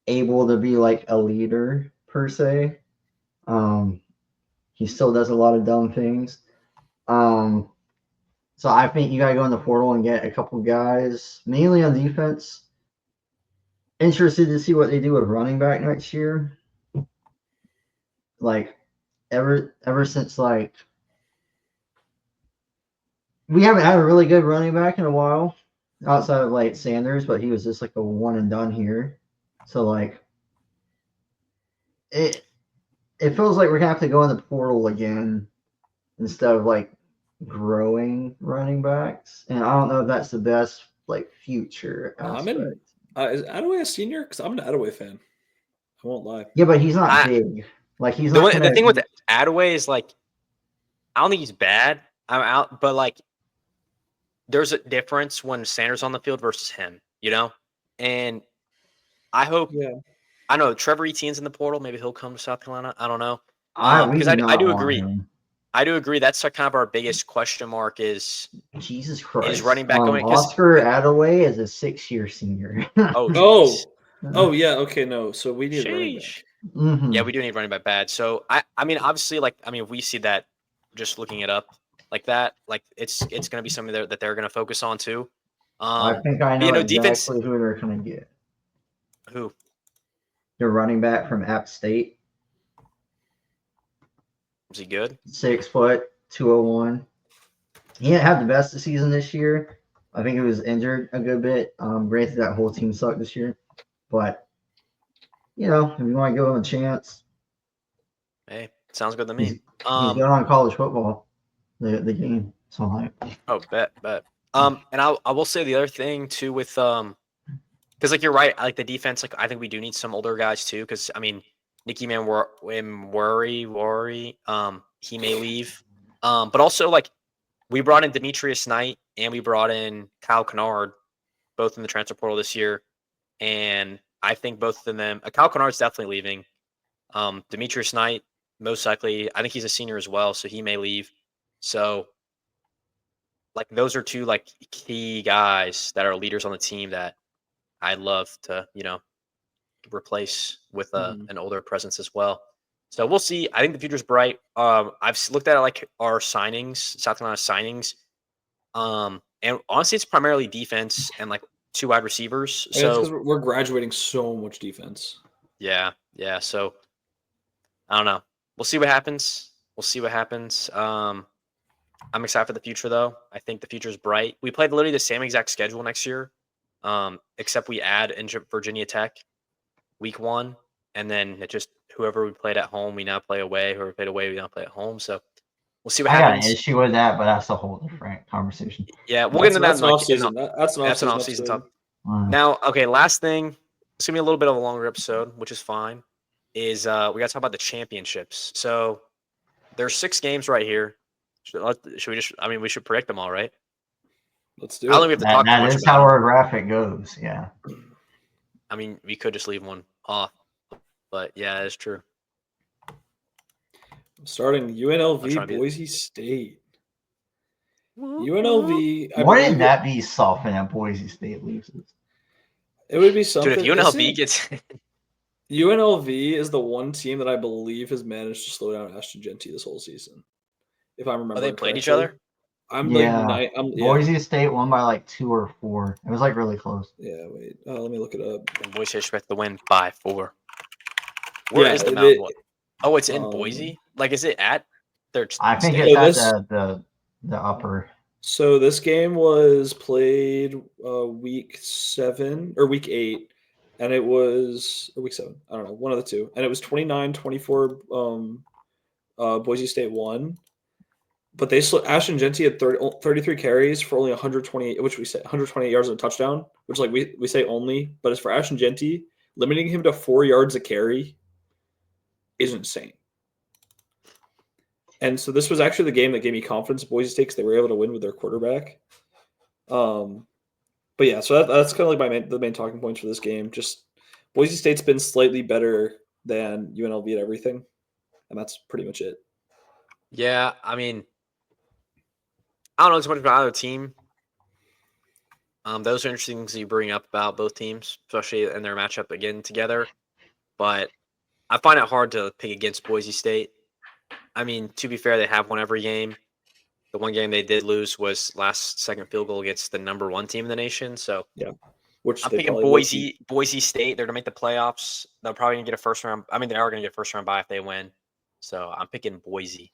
able to be like a leader per se. He still does a lot of dumb things. So I think you got to go in the portal and get a couple guys, mainly on defense. Interested to see what they do with running back next year. Like ever since we haven't had a really good running back in a while outside of Sanders, but he was just like a one and done here. So it feels like we're gonna have to go in the portal again instead of growing running backs, and I don't know if that's the best future aspect. Is Adaway a senior? Because I'm an Adaway fan. I won't lie. Yeah, but he's not big. He's the thing with Adaway is I don't think he's bad. I'm out, but there's a difference when Sanders on the field versus him, and I hope. Yeah. I know Trevor Etienne's in the portal. Maybe he'll come to South Carolina. I don't know. Because I do agree. I do agree. That's kind of our biggest question mark is Jesus Christ. Is running back going? Oscar Adaway is a 6-year senior. Oh yeah. Okay, no. So we need running back. Mm-hmm. Yeah, we do need running back bad. So I mean, obviously, if we see that, just looking it up like that, it's going to be something that they're going to focus on too. I think I know exactly who they're going to get. Who? The running back from App State. Is he good? 6 foot, 201. He didn't have the best of the season this year. I think he was injured a good bit. Granted, that whole team sucked this year. But, if you want to give him a chance. Hey, sounds good to me. He's good on college football, the game. So Oh, bet. And I will say the other thing, too, with because, you're right, the defense, I think we do need some older guys, too, because, I mean, Nicky Worry, he may leave. But also like we brought in Demetrius Knight and we brought in Kyle Kennard, both in the transfer portal this year. And I think both of them, Kyle Kennard's definitely leaving. Demetrius Knight, most likely, I think he's a senior as well, so he may leave. So, like, those are two like key guys that are leaders on the team that I'd love to, replace with an older presence as well. So we'll see. I think the future's bright. I've looked at like our signings, South Carolina signings, and honestly, it's primarily defense and like 2 wide receivers. I mean, it's So because we're graduating so much defense. yeah. So I don't know. We'll see what happens. I'm excited for the future, though. I think the future is bright. We play literally the same exact schedule next year, except we add in Virginia Tech week 1, and then it just whoever we played at home, we now play away. Whoever played away, we now play at home. So we'll see what I got happens. an issue with that, but that's a whole different conversation. Yeah, we'll get into that. That's an off-season. That's an That's an off-season off-season episode. talk. Now, okay, last thing. It's gonna be a little bit of a longer episode, which is fine. Is we got to talk about the championships. So there's 6 games right here. Should we just? I mean, we should predict them all, right? Let's do I don't think we it. have to talk too That much is about how them. our graphic goes. Yeah. I mean, we could just leave one off, but yeah, that's true. Starting I'm trying to UNLV be- Boise State. UNLV. I Wouldn't believe that be something that Boise State loses? it would be something. Dude, if UNLV Isn't- gets UNLV is the one team that I believe has managed to slow down Ashton Genty this whole season. If I remember, they played each correctly. other. I'm Yeah. like, Boise State won by like 2 or 4. It was like really close. Yeah, wait. Let me look it up. And Boise expect to win by 4. Where is the it- Mountain One? Oh, it's in um, Boise. Like, is it at their? I think stadium? it's So at the upper. So this game was played week 7 or week 8, and it was or week 7. I don't know, one of the two, and it was 29-24. Boise State won, but they Ashton Genty had 33 carries for only 128, which we say 128 yards and a touchdown, which like we say only, but it's for Ashton Genty. Limiting him to 4 yards a carry is insane. And so this was actually the game that gave me confidence in Boise State because they were able to win with their quarterback. But yeah, so that's kind of like the main talking points for this game. Just Boise State's been slightly better than UNLV at everything, and that's pretty much it. Yeah, I mean, I don't know too much about either team. Those are interesting things you bring up about both teams, especially in their matchup again together. But I find it hard to pick against Boise State. I mean, to be fair, they have won every game. The one game they did lose was last second field goal against the number 1 team in the nation. So Yeah, which I'm they picking probably will keep. Boise State. They're to make the playoffs. They're probably gonna get a first round. I mean, they are gonna get a first round bye if they win. So I'm picking Boise.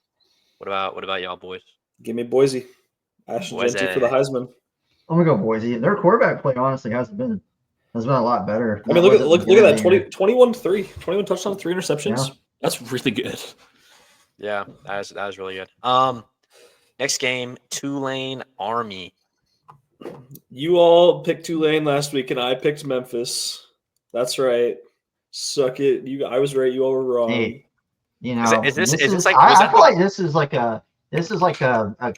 What about y'all boys? Give me Boise. Ashton Genty for the Heisman. I'm gonna go Boise. Their quarterback play honestly has been a lot better. I mean, look at that 21-3, 21 touchdowns, 3 interceptions. Yeah. That's really good. Yeah, that was really good. Next game, Tulane Army. You all picked Tulane last week, and I picked Memphis. That's right. Suck it. I was right. You all were wrong. Hey, Is this like? I feel like this is like a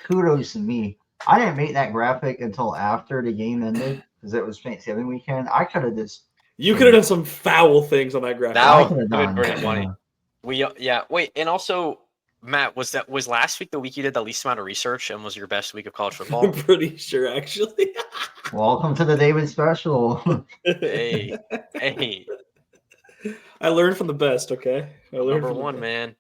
kudos to me. I didn't make that graphic until after the game ended because it was Thanksgiving weekend. I could have just. You could have done some foul things on that graphic. That could have done. pretty funny. Wait, and also, Matt, was last week the week you did the least amount of research and was your best week of college football? I'm pretty sure, actually. Welcome to the David special. Hey, I learned from the best. Okay, I learned number from the 1, best. man.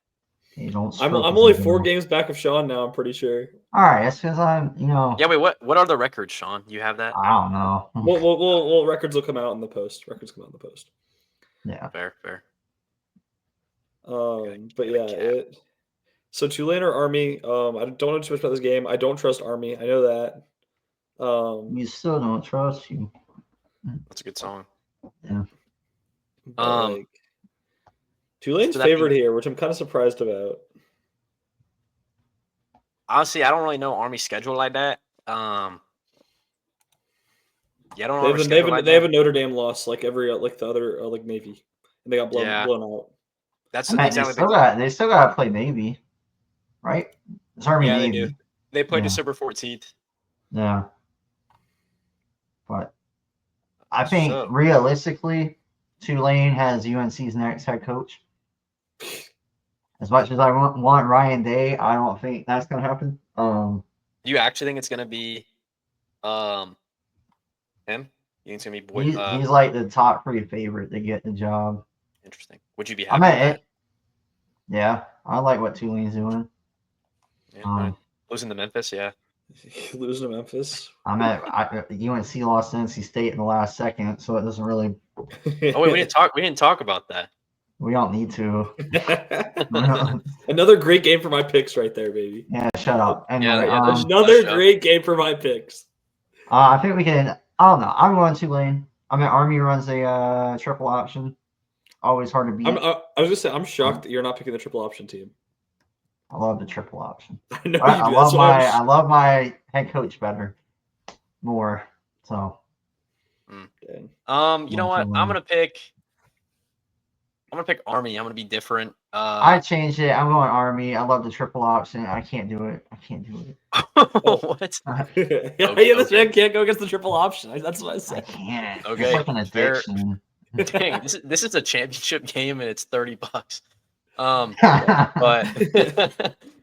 Hey, don't I'm stroke only us, 4 man. games back of Sean now. I'm pretty sure. All right, that's because I'm. Yeah, wait. What are the records, Sean? You have that? I don't know. Well, records will come out in the post. Yeah. Fair. But yeah, so Tulane or Army. I don't know too much about this game. I don't trust Army. I know that. You still don't trust you. That's a good song. Yeah. But, Tulane's so that favored here, which I'm kind of surprised about. Honestly, I don't really know Army schedule like that. Yeah, I don't know. They have a Notre Dame loss like every like the other like Navy, and they got blown out. That's I mean, exactly they still got to play Navy, right? It's Army Yeah, they Navy. do. They play Yeah. December 14th. Yeah. But I think So realistically, Tulane has UNC's next head coach. As much as I want Ryan Day, I don't think that's gonna happen. do you actually think it's gonna be him? You think it's gonna be Boyd? He's like the top 3 favorite to get the job. Interesting. Would you be I happy with that? Yeah, I like what Tulane's doing. Yeah, right. Losing to Memphis, yeah. Losing to Memphis. UNC lost to NC State in the last second, so it doesn't really. Oh wait, we didn't talk about that. We don't need to. Another great game for my picks right there, baby. Yeah, shut up. Anyway, another great game for my picks. I think we can. I don't know. I'm going Tulane. I mean, Army runs a triple option. Always hard to beat. I was gonna say, I'm shocked that you're not picking the triple option team. I love the triple option. I know I you do. I love my head coach more. So. Dang. You know what? I'm gonna pick Army. I'm gonna be different. I changed it. I'm going Army. I love the triple option. I can't do it. What? Yeah, this man can't go against the triple option. That's what I I said. can't. Okay, It's like an addiction. Dang, this is a championship game and it's $30. But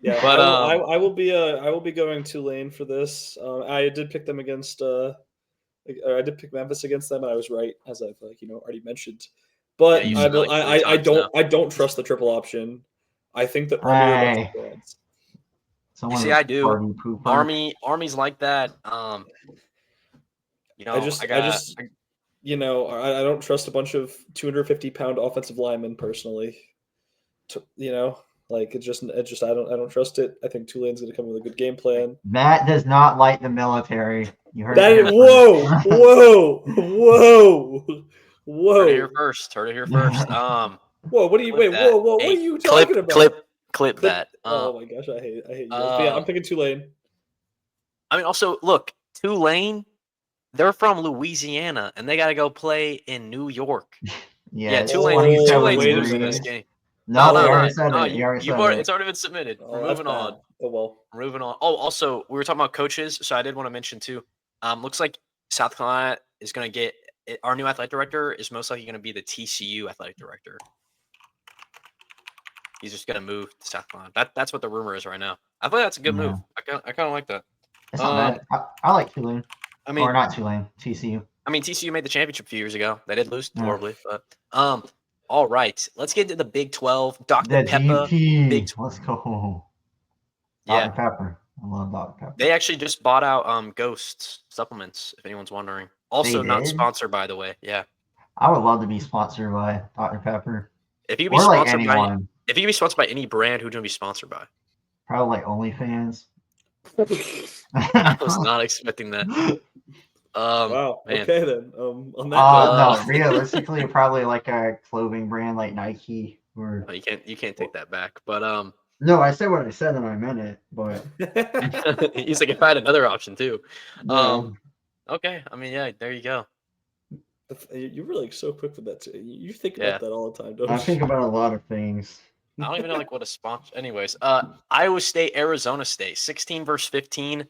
Yeah, but I will be going Tulane for this. I did pick them against. I did pick Memphis against them, and I was right, as I've already mentioned. But Yeah, I don't trust the triple option. I think that Army are better fans. See, I do. Army's like that. I don't trust a bunch of 250-pound offensive linemen personally. I don't trust it. I think Tulane's going to come with a good game plan. Matt does not like the military. You heard that? Whoa! Heard it here first. Whoa! What are you? Wait! Whoa! What are you talking about? Clip that. Oh my gosh! I hate you. Yeah, I'm picking Tulane. I mean, also look, Tulane. They're from Louisiana, and they got to go play in New York. Yeah, Tulane's losing this game. No, you already said it. It's already been submitted. We're moving on. Oh well. We're moving on. Oh, also, we were talking about coaches, so I did want to mention too. Looks like South Carolina is going to get our new athletic director is most likely going to be the TCU athletic director. He's just going to move to South Carolina. That's what the rumor is right now. I think that's a good move. I kind of like that. It's not bad. I like Tulane. I mean, or not Tulane, TCU. I mean, TCU made the championship a few years ago. They did lose horribly, but all right, let's get into the Big 12. Dr. Pepper. Let's go. Yeah. Dr. Pepper. I love Dr. Pepper. They actually just bought out Ghost supplements, if anyone's wondering. Also not sponsored, by the way. Yeah. I would love to be sponsored by Dr. Pepper. If you could be sponsored by any brand, who would you be sponsored by? Probably like OnlyFans. I was not expecting that. Wow. Man. Okay then. On that no, realistically, probably like a clothing brand like Nike. Or you can't take that back. But no, I said what I said and I meant it. But he's like, if I had another option too. Yeah. Okay. I mean, yeah, there you go. You're really so quick with that too. You think about that all the time, don't I you? think about a lot of things. I don't even know what a sponsor. Anyways, Iowa State, Arizona State, 16 versus 15.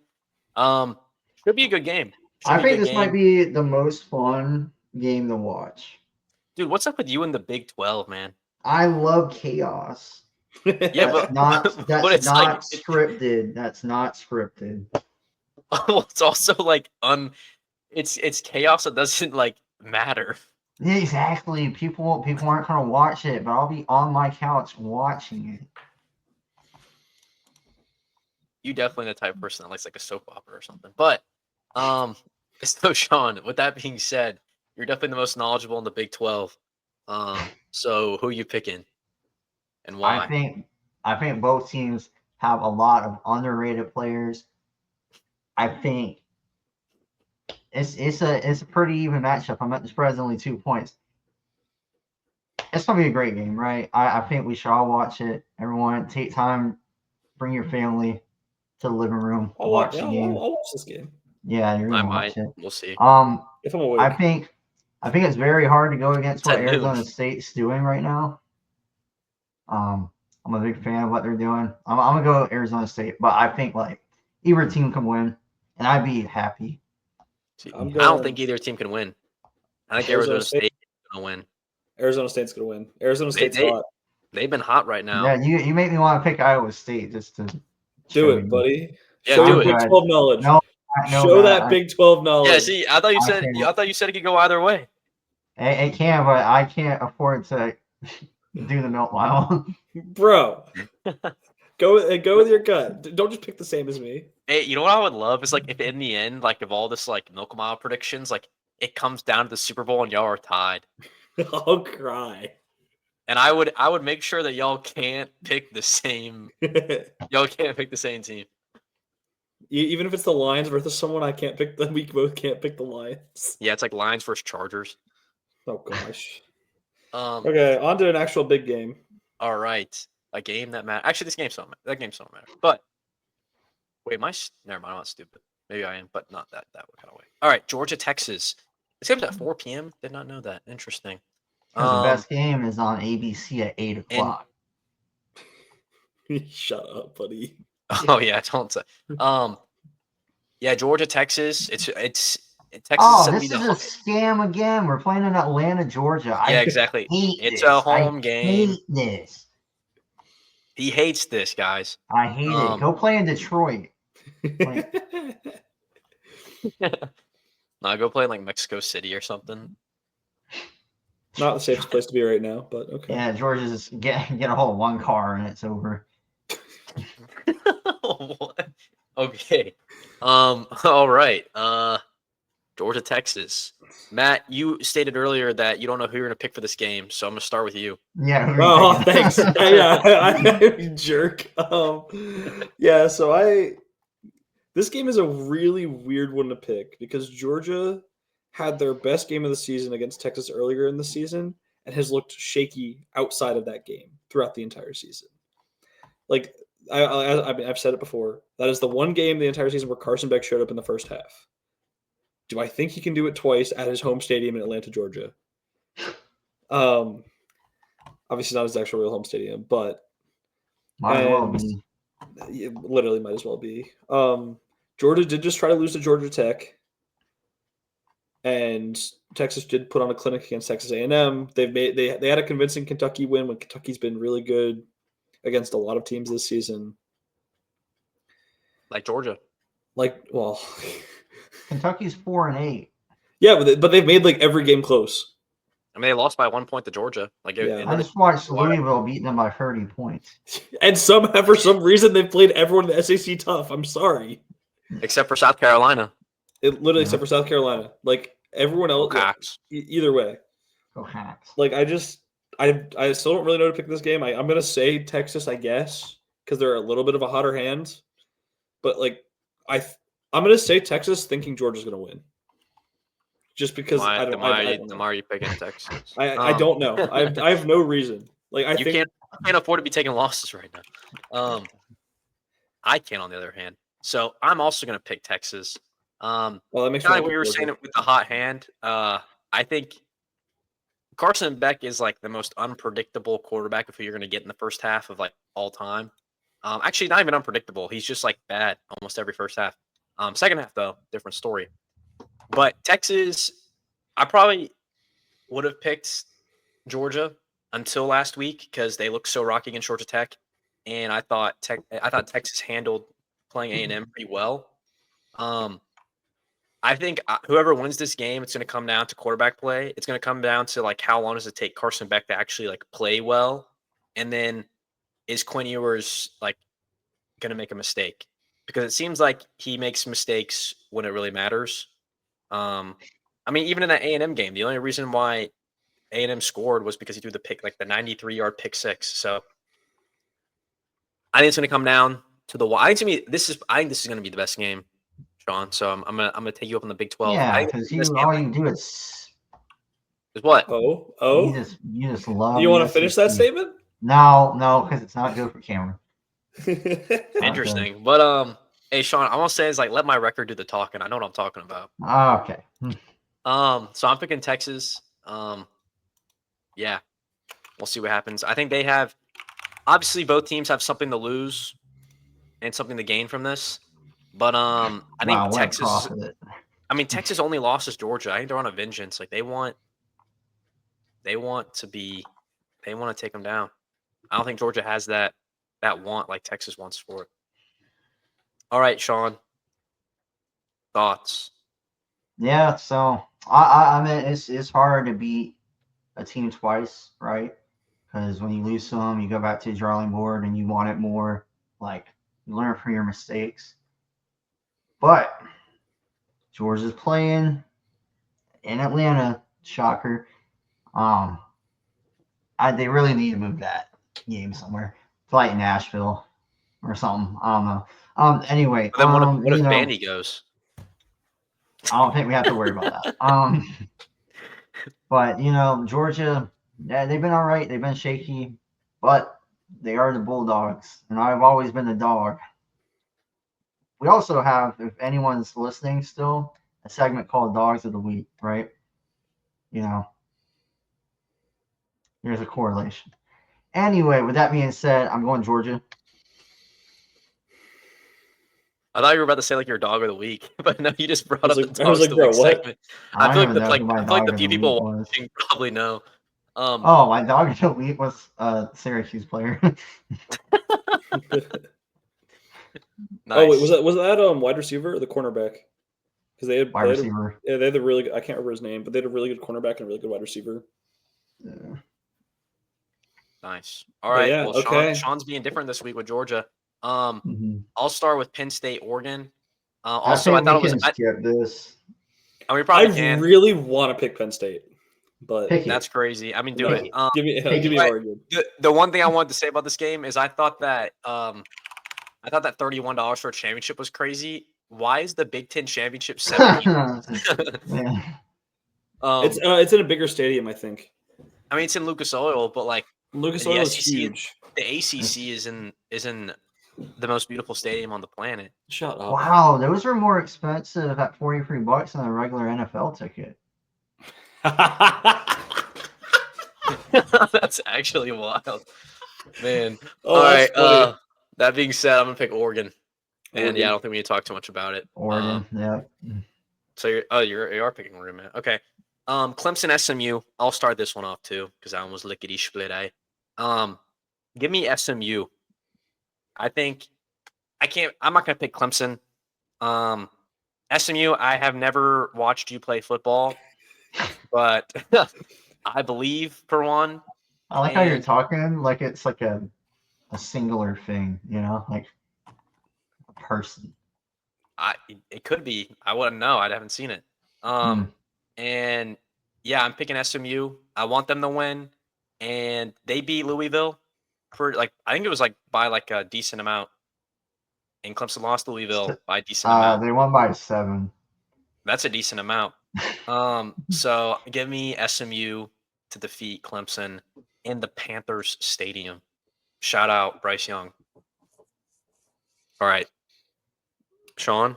Should be a good game. I think this might be the most fun game to watch. Dude, what's up with you in the Big 12, man? I love chaos. Yeah, that's not scripted. That's not scripted. Well, it's also like it's chaos that doesn't matter. Yeah, exactly. People aren't gonna watch it, but I'll be on my couch watching it. You definitely the type of person that likes like a soap opera or something. But so Sean, with that being said, you're definitely the most knowledgeable in the Big 12. So who are you picking and why? I think both teams have a lot of underrated players. I think it's a pretty even matchup. I'm at the spread's only 2 points. It's gonna be a great game, right? I think we should all watch it. Everyone, take time, bring your family to the living room, watch the game. I'll watch this game. Yeah, you're gonna watch it. We'll see. If I'm awake. I think it's very hard to go against what Arizona State's doing right now. I'm a big fan of what they're doing. I'm gonna go Arizona State, but I think like either team can win, and I'd be happy. See, I'm I don't going think either team can win. I think Arizona Arizona State. State is going to win. Arizona State's gonna win. Arizona They, State's they, hot. they've been hot right now. Yeah, you make me want to pick Iowa State just to Do show it, you. buddy. Yeah, Show do your it. Big Good. 12 knowledge. No, I know Show that. that Big 12 knowledge. Yeah, see, I thought you said can't. I thought you said it could go either way. It can, but I can't afford to do the milk mile. Bro. Go with your gut. Don't just pick the same as me. Hey, you know what I would love is like if in the end, like of all this like milk mile predictions, like it comes down to the Super Bowl and y'all are tied. I'll cry. And I would make sure that y'all can't pick the same y'all can't pick the same team. Even if it's the Lions versus someone I can't pick, then we both can't pick the Lions. Yeah, it's like Lions versus Chargers. Oh gosh. Um Okay, on to an actual big game. all right. A game that matters. Actually, that game's don't matter. But wait, never mind, I'm not stupid. Maybe I am, but not that kind of way. All right, Georgia, Texas. This game's at 4 p.m. Did not know that. Interesting. The best game is on ABC at 8 o'clock. Shut up, buddy. Oh yeah, don't say. Yeah, Georgia, Texas. Texas. Oh, is this is a scam again. We're playing in Atlanta, Georgia. Yeah, exactly. It's a home game. I hate this. He hates this, guys. I hate it. Go play in Detroit. No, go play in like Mexico City or something. Not the safest place to be right now, but okay. Yeah, Georgia's just get a hold of one car and it's over. What? Okay. All right. Georgia, Texas. Matt, you stated earlier that you don't know who you're going to pick for this game, so I'm going to start with you. Yeah. Oh, thanks. Yeah, jerk. Yeah. So this game is a really weird one to pick because Georgia had their best game of the season against Texas earlier in the season and has looked shaky outside of that game throughout the entire season. Like I've said it before, that is the one game the entire season where Carson Beck showed up in the first half. Do I think he can do it twice at his home stadium in Atlanta, Georgia? Obviously not his actual real home stadium, but might as well be. It literally might as well be. Georgia did just try to lose to Georgia Tech, and Texas did put on a clinic against Texas A&M. They had a convincing Kentucky win when Kentucky's been really good against a lot of teams this season, like Georgia. Kentucky's 4-8. Yeah, but they've made like every game close. I mean, they lost by 1 point to Georgia. Like, Yeah. I just watched Louisville beat them by 30 points. And somehow, for some reason, they've played everyone in the SEC tough. I'm sorry. Except for South Carolina. Except for South Carolina. Like, everyone else. Either way. Go Hacks. Like, I still don't really know to pick this game. I'm going to say Texas, I guess, because they're a little bit of a hotter hand. But, like, I'm going to say Texas thinking Georgia's going to win. Just because I don't know. Why are you picking Texas? I don't know. I have no reason. Like I can't afford to be taking losses right now. I can, on the other hand. So I'm also going to pick Texas. Well, that makes kind of like we were saying it with the hot hand. I think Carson Beck is like the most unpredictable quarterback of who you're going to get in the first half of like all time. Actually, not even unpredictable. He's just like bad almost every first half. Second half though, different story. But Texas, I probably would have picked Georgia until last week because they looked so rocky against Georgia Tech, and I thought Texas handled playing A&M pretty well. I think whoever wins this game, it's going to come down to quarterback play. It's going to come down to like how long does it take Carson Beck to actually like play well, and then is Quinn Ewers like going to make a mistake? Because it seems like he makes mistakes when it really matters. I mean, even in that A&M game, the only reason why A&M scored was because he threw the 93-yard pick six. So I think it's going to come down to the. I think this is going to be the best game, Sean. So I'm gonna take you up on the Big 12. Yeah, because all you do is what? Oh. You just love. Do you want to finish that statement? No, because it's not good for camera. Interesting, but hey, Sean, I want to say is like let my record do the talking. I know what I'm talking about. Okay. So I'm picking Texas. Yeah, we'll see what happens. I think they have obviously both teams have something to lose and something to gain from this. But I think Wow, what a Texas. profit. I mean, Texas only lost is Georgia. I think they're on a vengeance. Like they want to take them down. I don't think Georgia has that want like Texas wants for it. All right, Sean. Thoughts? Yeah, so I mean it's hard to beat a team twice, right? Because when you lose some, you go back to the drawing board and you want it more. Like you learn from your mistakes. But Georgia's playing in Atlanta. Shocker. Um, they really need to move that game somewhere. Play in Nashville or something. I don't know. Anyway, But then what if you know, Vandy goes? I don't think we have to worry about that. But you know, Georgia, yeah, they've been all right. They've been shaky, but they are the Bulldogs, and I've always been the dog. We also have, if anyone's listening still, a segment called Dogs of the Week, right? You know, there's a correlation. Anyway, with that being said, I'm going Georgia. I thought you were about to say like your dog of the week, but no, you just brought I was up like- the I was dogs like, of the bro, week what? segment. I I don't feel even know who my like the dog of few the people week was. watching probably know. Oh, my dog of the week was a Syracuse player. Nice. Oh wait, was that wide receiver or the cornerback? Because Wide receiver. they had a really good, I can't remember his name, but they had a really good cornerback and a really good wide receiver. Yeah. Nice. All But right. yeah, Well, okay. Sean's being different this week with Georgia. Mhm. I'll start with Penn State, Oregon. I Also, I think thought we it was. can skip this. I mean, we I probably can. really want to pick Penn State, but Pick That's it. crazy. I mean, do Pick it. it. give me but Oregon. the one thing I wanted to say about this game is I thought that $31 for a championship was crazy. Why is the Big Ten championship $17? Yeah. It's in a bigger stadium, I think. I mean, it's in Lucas Oil, but like Lucas the Oil is SEC, huge. the ACC is in the most beautiful stadium on the planet. Shut up. Wow, those are more expensive at $43 than a regular NFL ticket. That's actually wild, man. Oh, All that's right. funny. That being said, I'm gonna pick Oregon, and yeah, I Oregon. don't think we need to talk too much about it. Oregon, yeah. So you are picking Oregon, man. Okay. Clemson, SMU. I'll start this one off too because that one was lickety split. Give me SMU. I think I can't. I'm not gonna pick Clemson. SMU. I have never watched you play football, but I believe for one. I like how you're And talking like it's like a singular thing, you know, like a person. it could be. I wouldn't know. I haven't seen it. And yeah, I'm picking SMU. I want them to win, and they beat Louisville for like I think it was like by like a decent amount. And Clemson lost Louisville by a decent amount. They won by 7. That's a decent amount. So give me SMU to defeat Clemson in the Panthers Stadium. Shout out Bryce Young. All right, Sean.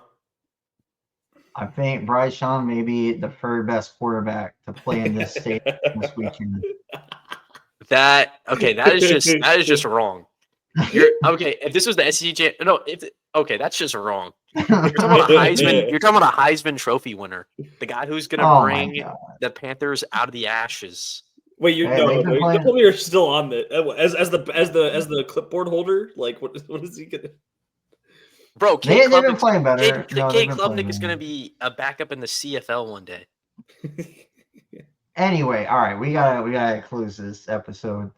I think Bryce Young may be the third best quarterback to play in this stadium this weekend. That is just wrong. Okay. If this was the SEC, that's just wrong. You're talking about a Heisman. You're talking about a Heisman Trophy winner, the guy who's gonna bring the Panthers out of the ashes. Wait, you Hey, no, they've been you playing- told me you're still on the as the clipboard holder. Like, what is he gonna? Bro, they've been playing better. No, they've Kate been Klubnik playing is gonna better. be a backup in the CFL one day. Anyway, all right, we gotta close this episode.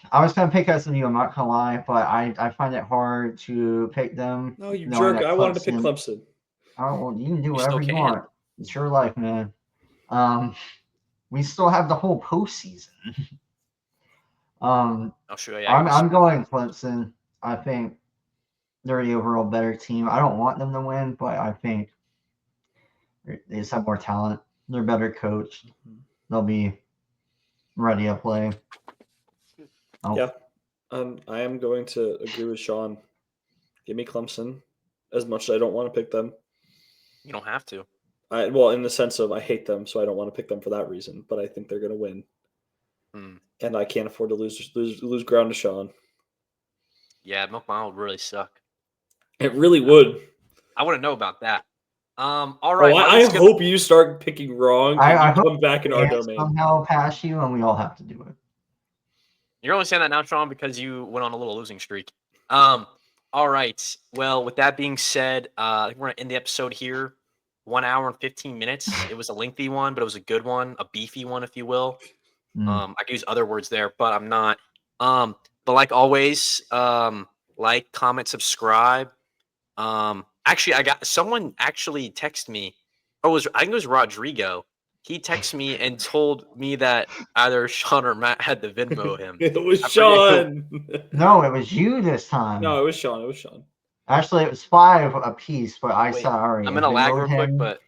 I was gonna pick SMU. I'm not gonna lie, but I find it hard to pick them. No, you knowing jerk! that I wanted to pick Clemson- Clemson. Oh, well, you can do You still whatever you can. want. It's your life, man. We still have the whole postseason. I'll show you. I'm going Clemson. I think they're the overall better team. I don't want them to win, but I think they just have more talent. They're better coached. They'll be ready to play. Oh. Yeah, I am going to agree with Sean. Give me Clemson. As much as I don't want to pick them, You don't have to. well, in the sense of I hate them, so I don't want to pick them for that reason. But I think they're going to win. And I can't afford to lose ground to Sean. Yeah, Milk Mile would really suck. It really would. I want to know about that. All right. Oh, now I let's go- hope you start picking wrong and I you hope come back in our Can't domain. somehow pass you, and we all have to do it. You're only saying that now, Sean, because you went on a little losing streak. All right. Well, with that being said, I think we're gonna end the episode here. 1 hour and 15 minutes. It was a lengthy one, but it was a good one, a beefy one, if you will. Mm. I could use other words there, but I'm not. But like always, like, comment, subscribe. Actually, I got someone actually text me. I think it was Rodrigo. He texted me and told me that either Sean or Matt had to Venmo him. It was I forget who- Sean. No, it was you this time. No, it was Sean. It was Sean. Actually, it was 5 apiece, but I Wait, saw already. I'm gonna lag real quick, but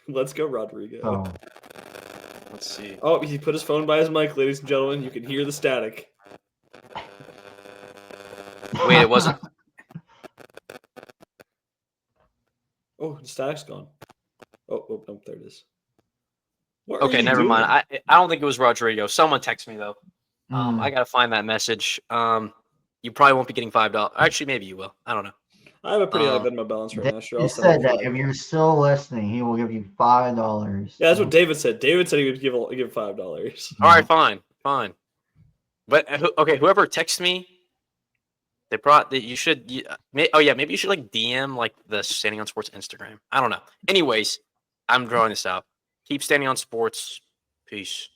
Let's go, Rodrigo. Oh. let's see. Oh, he put his phone by his mic, ladies and gentlemen. You can hear the static. Wait, it wasn't. Oh, the static's gone. Oh, no, there it is. What Okay, are you never doing? mind. I don't think it was Rodrigo. Someone texted me though. Mm. I gotta find that message. You probably won't be getting $5. Actually, maybe you will. I don't know. I have a pretty high Um, Venmo balance right now. Sure, He I'll send said him that $5. if you're still listening, he will give you $5. Yeah, that's what David said. David said he would give $5. All right, fine. But okay, whoever texts me, they brought that you should. Maybe you should like DM like the Standing on Sports Instagram. I don't know. Anyways, I'm drawing this out. Keep standing on sports. Peace.